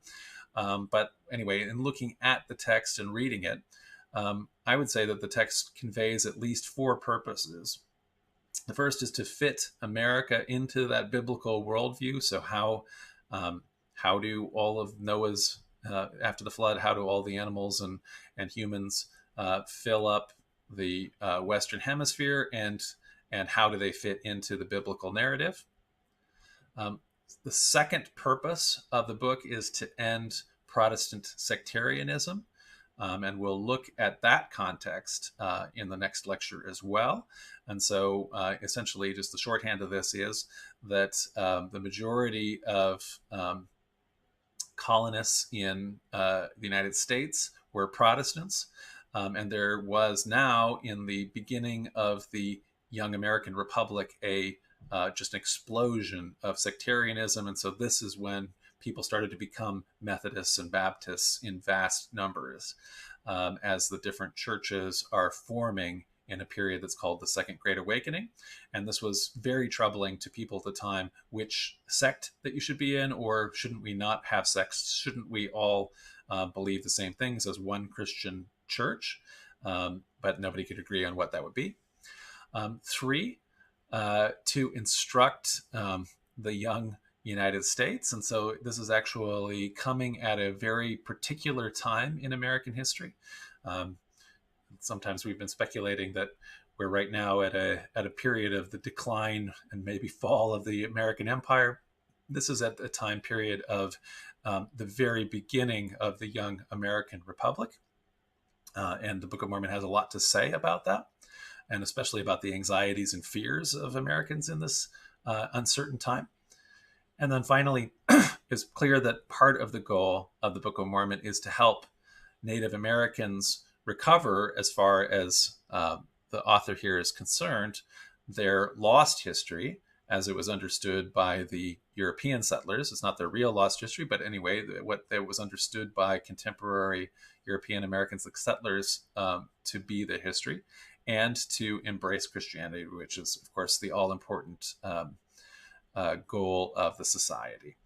A: But anyway, in looking at the text and reading it, I would say that the text conveys at least four purposes. The first is to fit America into that biblical worldview. So how do all of Noah's, after the flood, how do all the animals and humans fill up the Western Hemisphere, and how do they fit into the biblical narrative? The second purpose of the book is to end Protestant sectarianism, and we'll look at that context in the next lecture as well. And so essentially just the shorthand of this is that the majority of colonists in the United States were Protestants. And there was now, in the beginning of the young American Republic, just an explosion of sectarianism. And so this is when people started to become Methodists and Baptists in vast numbers, as the different churches are forming in a period that's called the Second Great Awakening. And this was very troubling to people at the time, which sect that you should be in, or shouldn't we not have sects? Shouldn't we all believe the same things as one Christian church? But nobody could agree on what that would be. Three, to instruct the young United States. And so this is actually coming at a very particular time in American history. Sometimes we've been speculating that we're right now at a period of the decline and maybe fall of the American empire. This is at a time period of the very beginning of the young American Republic. And the Book of Mormon has a lot to say about that, and especially about the anxieties and fears of Americans in this uncertain time. And then finally, it's clear that part of the goal of the Book of Mormon is to help Native Americans recover, as far as the author here is concerned, their lost history, as it was understood by the European settlers. It's not their real lost history, but anyway, what it was understood by contemporary European Americans, like settlers, to be the history, and to embrace Christianity, which is, of course, the all important goal of the society.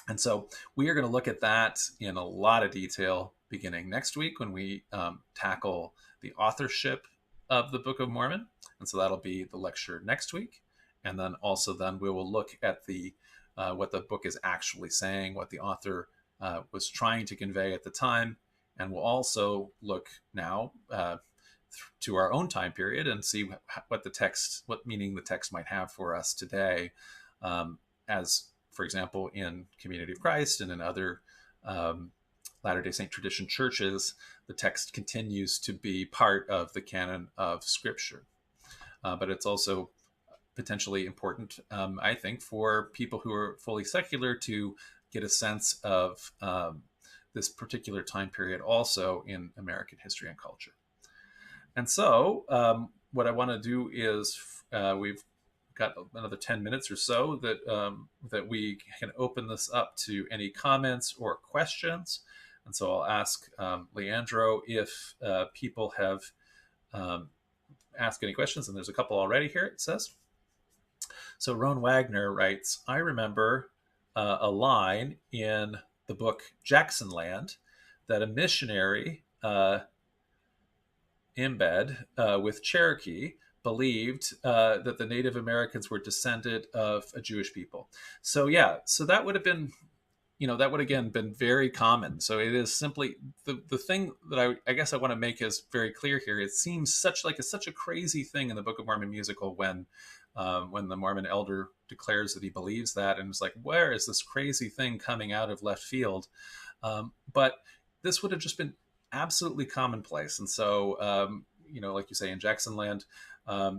A: And so we are going to look at that in a lot of detail beginning next week when we tackle the authorship of the Book of Mormon. And so that'll be the lecture next week. And then also then we will look at the what the book is actually saying, what the author was trying to convey at the time. And we'll also look now to our own time period and see what meaning the text might have for us today, as, for example, in Community of Christ and in other Latter-day Saint tradition churches, the text continues to be part of the canon of Scripture. But it's also potentially important, I think, for people who are fully secular to get a sense of this particular time period also in American history and culture. And so what I want to do is we've got another 10 minutes or so that we can open this up to any comments or questions. And so I'll ask Leandro if people have asked any questions, and there's a couple already here, it says. So Roan Wagner writes, I remember a line in the book Jackson Land that a missionary embed with Cherokee believed that the Native Americans were descended of a Jewish people. So yeah, so that would have been, that would again been very common. So it is simply the thing that I guess I want to make is very clear here. It seems such a crazy thing in the Book of Mormon musical when the Mormon elder declares that he believes that, and it's like, where is this crazy thing coming out of left field? But this would have just been absolutely commonplace. And so, like you say, in Jackson Land,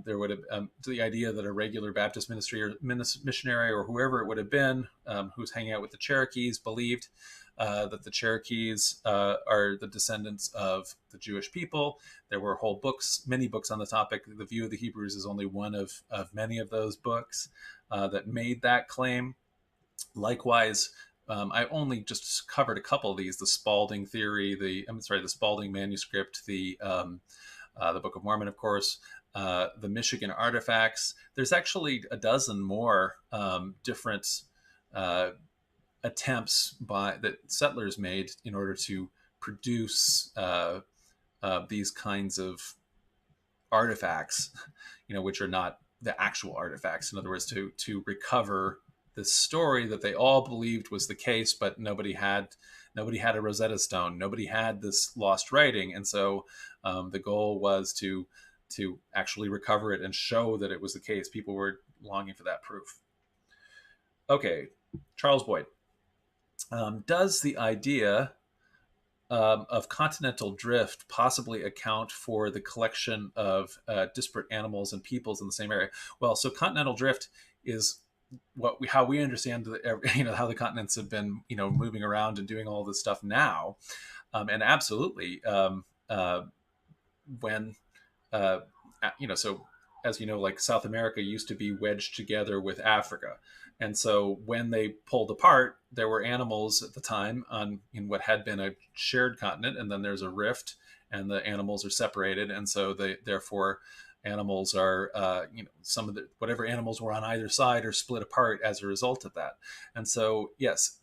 A: there would have the idea that a regular Baptist ministry or missionary or whoever it would have been who's hanging out with the Cherokees believed that the Cherokees are the descendants of the Jewish people. There were whole books, many books on the topic. The View of the Hebrews is only one of many of those books that made that claim. Likewise, I only just covered a couple of these: the Spalding theory, the Spalding manuscript, the Book of Mormon, of course, the Michigan artifacts. There's actually a dozen more different attempts that settlers made in order to produce these kinds of artifacts, which are not the actual artifacts. In other words, to recover this story that they all believed was the case, but nobody had a Rosetta Stone. Nobody had this lost writing. And so the goal was to actually recover it and show that it was the case. People were longing for that proof. Okay, Charles Boyd. Does the idea of continental drift possibly account for the collection of disparate animals and peoples in the same area? Well, so continental drift is how we understand how the continents have been moving around and doing all this stuff now, and absolutely when so as like South America used to be wedged together with Africa, and so when they pulled apart, there were animals at the time in what had been a shared continent, and then there's a rift and the animals are separated, and so therefore animals are some of the whatever animals were on either side are split apart as a result of that. And so yes,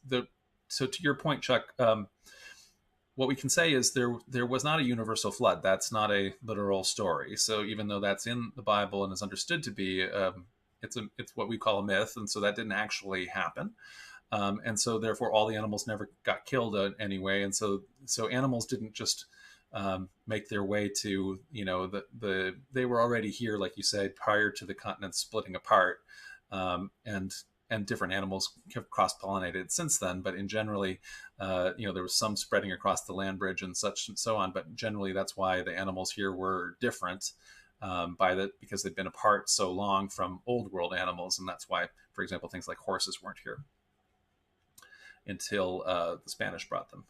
A: so to your point, Chuck, what we can say is there was not a universal flood. That's not a literal story. So even though that's in the Bible and is understood to be it's what we call a myth, and so that didn't actually happen. And so therefore all the animals never got killed anyway, and so animals didn't just make their way to they were already here, like you said, prior to the continent splitting apart, and different animals have cross-pollinated since then. But in generally, there was some spreading across the land bridge and such and so on. But generally, that's why the animals here were different because they've been apart so long from old world animals, and that's why, for example, things like horses weren't here until the Spanish brought them.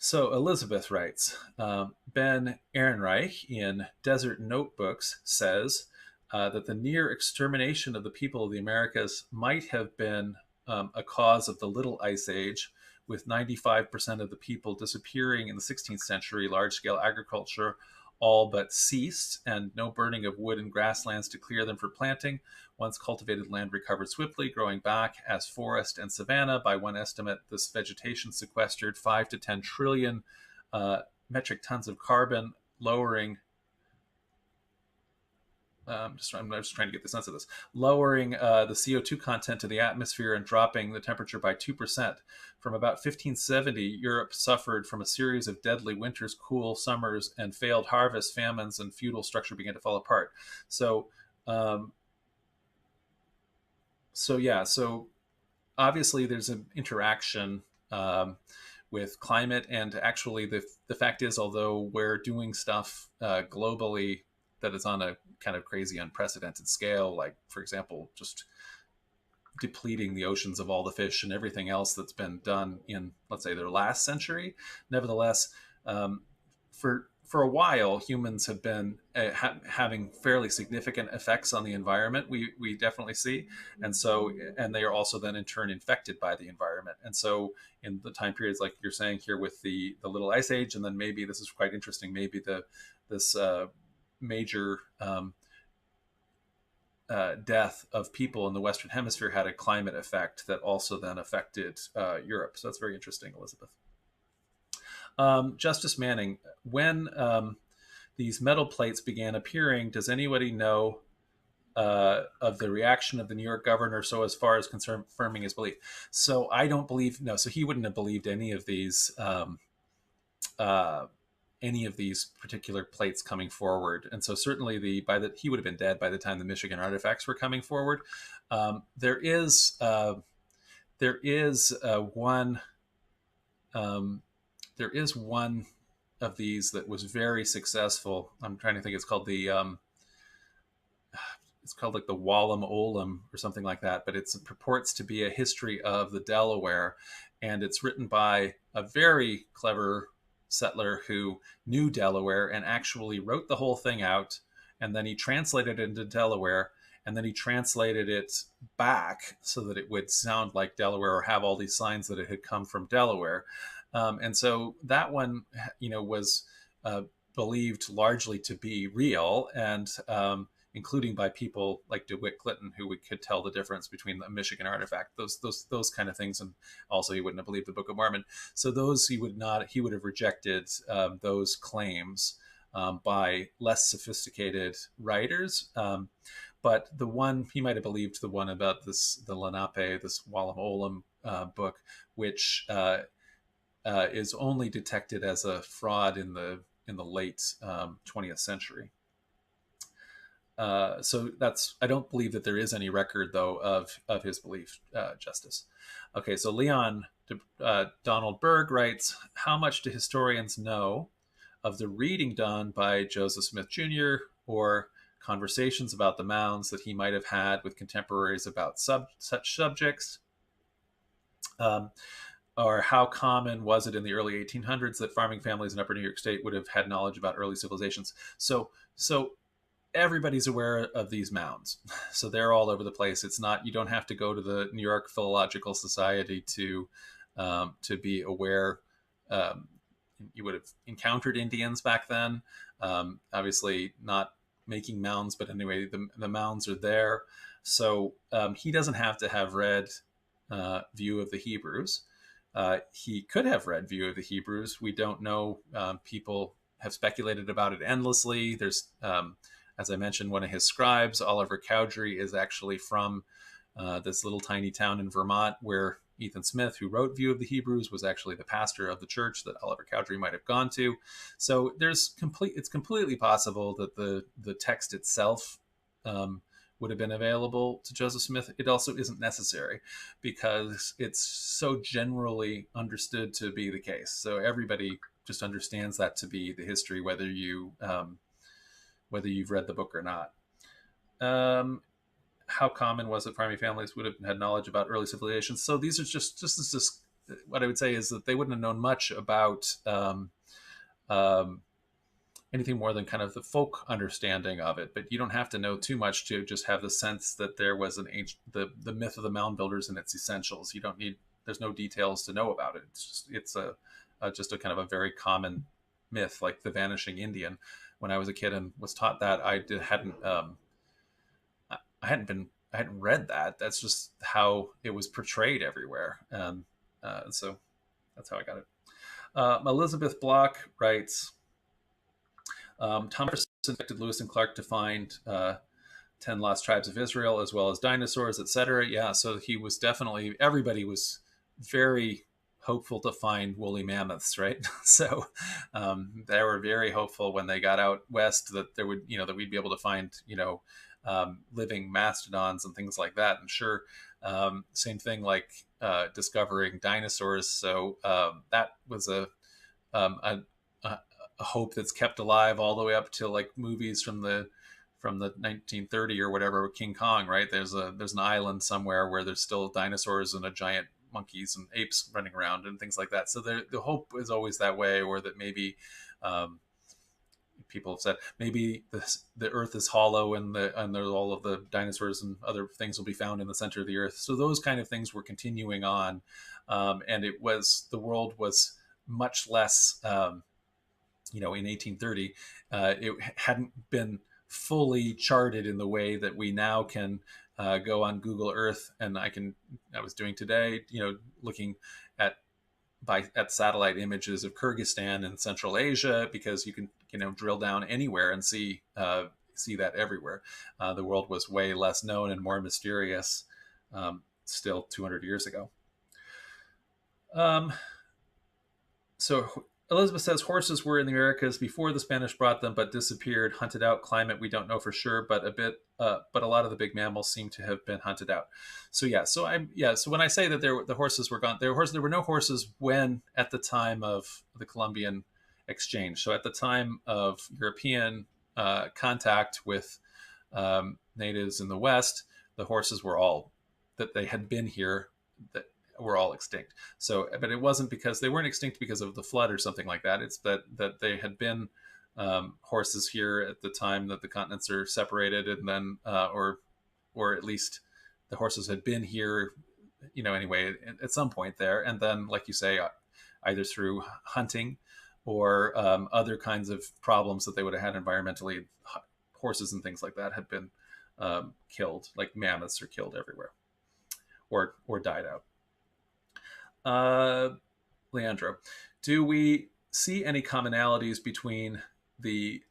A: So Elizabeth writes, Ben Ehrenreich in Desert Notebooks says, that the near extermination of the people of the Americas might have been a cause of the Little Ice Age, with 95% of the people disappearing in the 16th century. Large-scale agriculture all but ceased, and no burning of wood and grasslands to clear them for planting. Once cultivated land recovered swiftly, growing back as forest and savanna. By one estimate, this vegetation sequestered 5 to 10 trillion metric tons of carbon, lowering I'm just trying to get the sense of this, lowering the CO2 content of the atmosphere and dropping the temperature by 2%. From about 1570, Europe suffered from a series of deadly winters, cool summers, and failed harvests, famines, and feudal structure began to fall apart. So, so obviously there's an interaction with climate, and actually the fact is, although we're doing stuff globally that is on a kind of crazy, unprecedented scale, like, for example, just depleting the oceans of all the fish and everything else that's been done in, let's say, their last century. Nevertheless, for a while, humans have been having fairly significant effects on the environment. We definitely see, and they are also then in turn infected by the environment. And so, in the time periods like you're saying here with the Little Ice Age, and then maybe this is quite interesting, maybe this major death of people in the Western Hemisphere had a climate effect that also then affected Europe. So that's very interesting, Elizabeth. Justice Manning, when these metal plates began appearing, does anybody know of the reaction of the New York governor so as far as confirming his belief? So I don't believe, no, so he wouldn't have believed any of these particular plates coming forward. And so certainly he would have been dead by the time the Michigan artifacts were coming forward. There is one of these that was very successful. I'm trying to think. It's called like the Wallam Olam or something like that, but it purports to be a history of the Delaware, and it's written by a very clever settler who knew Delaware and actually wrote the whole thing out, and then he translated it into Delaware, and then he translated it back so that it would sound like Delaware or have all these signs that it had come from Delaware. And so that one, was believed largely to be real, and including by people like DeWitt Clinton, who could tell the difference between the Michigan artifact, those kind of things. And also he wouldn't have believed the Book of Mormon. So those he would have rejected those claims by less sophisticated writers. But the one, he might have believed the one about the Lenape, this Wallam Olam book, which is only detected as a fraud in the late 20th century. So I don't believe that there is any record, though, of his belief, Justice. Okay, so Leon Donald Berg writes, how much do historians know of the reading done by Joseph Smith Jr. or conversations about the mounds that he might have had with contemporaries about such subjects? Or how common was it in the early 1800s that farming families in upper New York State would have had knowledge about early civilizations? So everybody's aware of these mounds. So they're all over the place. It's not, you don't have to go to the New York Philological Society to be aware. You would have encountered Indians back then. Obviously not making mounds, but anyway, the mounds are there. So he doesn't have to have read View of the Hebrews. He could have read View of the Hebrews. We don't know. People have speculated about it endlessly. There's as I mentioned, one of his scribes, Oliver Cowdery, is actually from this little tiny town in Vermont where Ethan Smith, who wrote View of the Hebrews, was actually the pastor of the church that Oliver Cowdery might have gone to. So it's completely possible that the text itself would have been available to Joseph Smith. It also isn't necessary because it's so generally understood to be the case. So everybody just understands that to be the history, whether you've read the book or not. How common was it farming families would have had knowledge about early civilizations? So these are just what I would say is that they wouldn't have known much about anything more than kind of the folk understanding of it. But you don't have to know too much to just have the sense that there was an ancient, the myth of the mound builders and its essentials. You don't need, there's no details to know about it. It's just a kind of a very common myth, like the vanishing Indian. When I was a kid and was taught that, I hadn't read that. That's just how it was portrayed everywhere. So that's how I got it. Elizabeth Block writes, Thomas instructed Lewis and Clark to find 10 lost tribes of Israel, as well as dinosaurs, etc. Yeah, so he was definitely, everybody was very hopeful to find woolly mammoths, right? So they were very hopeful when they got out west that there would, that we'd be able to find, living mastodons and things like that. And sure, same thing like discovering dinosaurs. So that was a hope that's kept alive all the way up to like movies from the 1930 or whatever, King Kong, right? There's an island somewhere where there's still dinosaurs and a giant monkeys and apes running around and things like that. So the hope is always that way, or that maybe people have said maybe the earth is hollow and there's all of the dinosaurs and other things will be found in the center of the earth. So those kind of things were continuing on, and the world was much less. In 1830, it hadn't been fully charted in the way that we now can go on Google Earth, and I was doing today, looking at satellite images of Kyrgyzstan and Central Asia, because you can drill down anywhere and see that everywhere. The world was way less known and more mysterious still 200 years ago. So Elizabeth says horses were in the Americas before the Spanish brought them, but disappeared, hunted out. Climate we don't know for sure, but a lot of the big mammals seem to have been hunted out. So So when I say that the horses were gone, there were no horses when at the time of the Columbian exchange. So at the time of European contact with natives in the West, the horses were all that they had been here. That were all extinct. So, but it wasn't because they weren't extinct because of the flood or something like that. It's that they had been horses here at the time that the continents are separated, and then or at least the horses had been here, anyway, at some point there. And then, like you say, either through hunting or other kinds of problems that they would have had environmentally, horses and things like that had been killed, like mammoths are killed everywhere or died out. Leandro, do we see any commonalities between the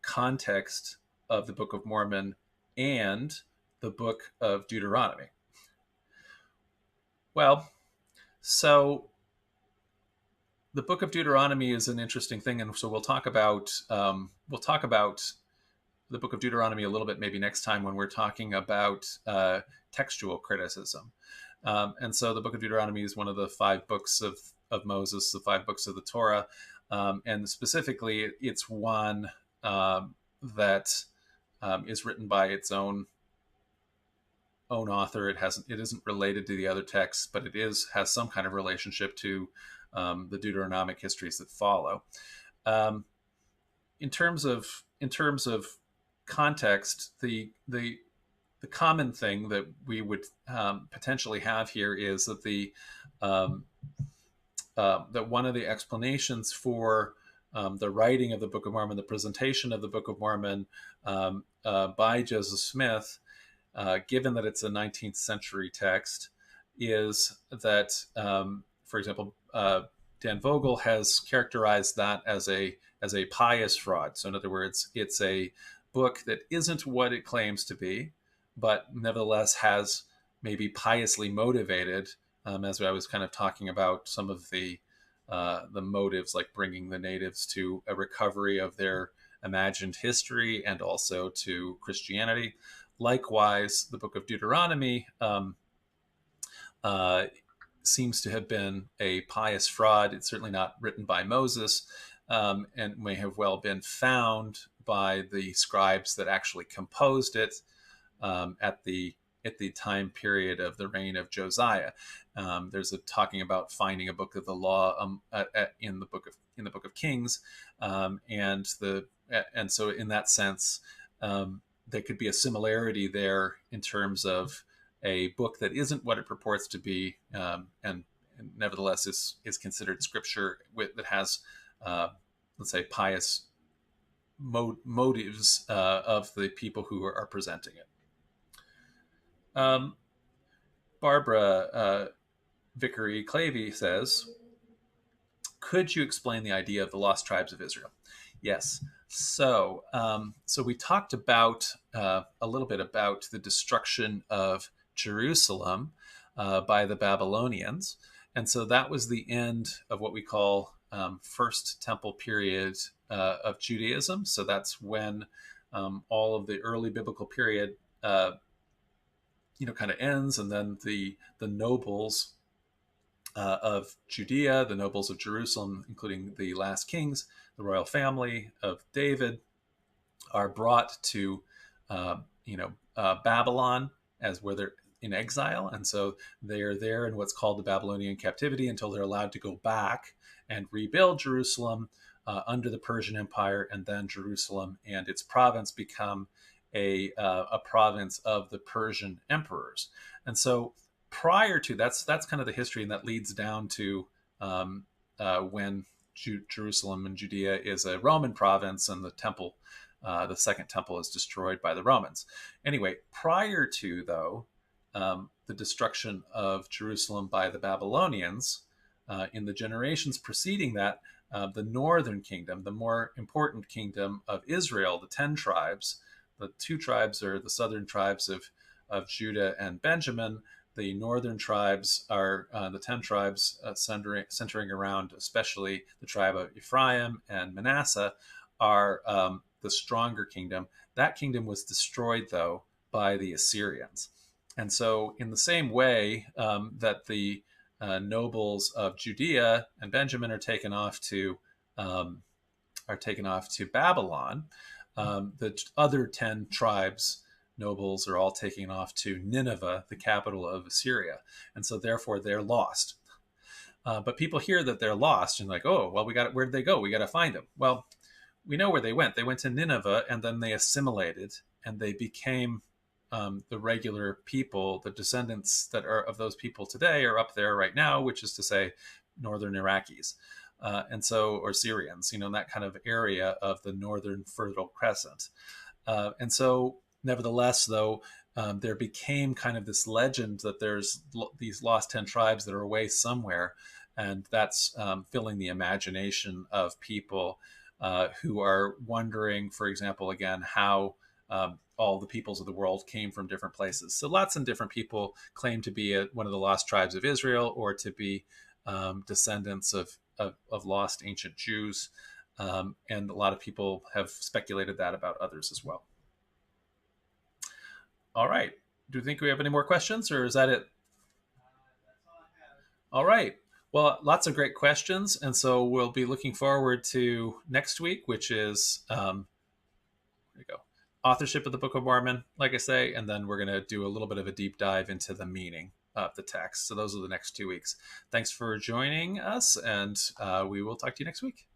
A: context of the Book of Mormon and the Book of Deuteronomy? Well, so the Book of Deuteronomy is an interesting thing, and so we'll talk about the Book of Deuteronomy a little bit maybe next time when we're talking about textual criticism. And so the Book of Deuteronomy is one of the 5 books of Moses, the 5 books of the Torah. And specifically, it's one that is written by its own author. It isn't related to the other texts, but it has some kind of relationship to the Deuteronomic histories that follow. In terms of context, the common thing that we would potentially have here is that that one of the explanations for the writing of the Book of Mormon, the presentation of the Book of Mormon by Joseph Smith, given that it's a 19th century text, is that, for example, Dan Vogel has characterized that as a pious fraud. So in other words, it's a book that isn't what it claims to be, but nevertheless has maybe piously motivated, as I was kind of talking about some of the motives, like bringing the natives to a recovery of their imagined history and also to Christianity. Likewise, the Book of Deuteronomy seems to have been a pious fraud. It's certainly not written by Moses, and may have well been found by the scribes that actually composed it at the time period of the reign of Josiah. There's a talking about finding a book of the law in the book of Kings, and the and so in that sense, there could be a similarity there in terms of a book that isn't what it purports to be, and nevertheless is considered scripture that has, let's say, pious motives of the people who are presenting it. Barbara Vickery Clavey says, could you explain the idea of the lost tribes of Israel? Yes. So we talked about a little bit about the destruction of Jerusalem by the Babylonians. And so that was the end of what we call First Temple period of Judaism. So that's when all of the early biblical period, kind of ends, and then the nobles of Judea, the nobles of Jerusalem, including the last kings, the royal family of David, are brought to Babylon, as where they're in exile, and so they are there in what's called the Babylonian captivity until they're allowed to go back and rebuild Jerusalem under the Persian Empire, and then Jerusalem and its province become a province of the Persian emperors. And so prior to that's kind of the history, and that leads down to when Jerusalem and Judea is a Roman province, and the temple, the second temple, is destroyed by the Romans. Anyway, prior to, though, the destruction of Jerusalem by the Babylonians, in the generations preceding that, the northern kingdom, the more important kingdom of Israel, the 10 tribes, the 2 tribes are the southern tribes of Judah and Benjamin. The northern tribes are the 10 tribes centering around especially the tribe of Ephraim and Manasseh, are the stronger kingdom. That kingdom was destroyed, though, by the Assyrians. And so in the same way that the nobles of Judea and Benjamin are taken off to Babylon, the other 10 tribes nobles are all taking off to Nineveh, the capital of Assyria. And so therefore they're lost. But people hear that they're lost and like, oh, well, where'd they go? We got to find them. Well, we know where they went. They went to Nineveh, and then they assimilated, and they became the regular people. The descendants that are of those people today are up there right now, which is to say northern Iraqis. Or Syrians, in that kind of area of the northern Fertile Crescent. And so nevertheless, though, there became kind of this legend that there's these lost 10 tribes that are away somewhere, and that's filling the imagination of people who are wondering, for example, again, how all the peoples of the world came from different places. So lots of different people claim to be one of the lost tribes of Israel, or to be descendants of lost ancient Jews. And a lot of people have speculated that about others as well. All right. Do you think we have any more questions, or is that it? All right. Well, lots of great questions. And so we'll be looking forward to next week, which is, there you go, authorship of the Book of Mormon, like I say, and then we're going to do a little bit of a deep dive into the meaning of the text. So those are the next 2 weeks. Thanks for joining us, and we will talk to you next week.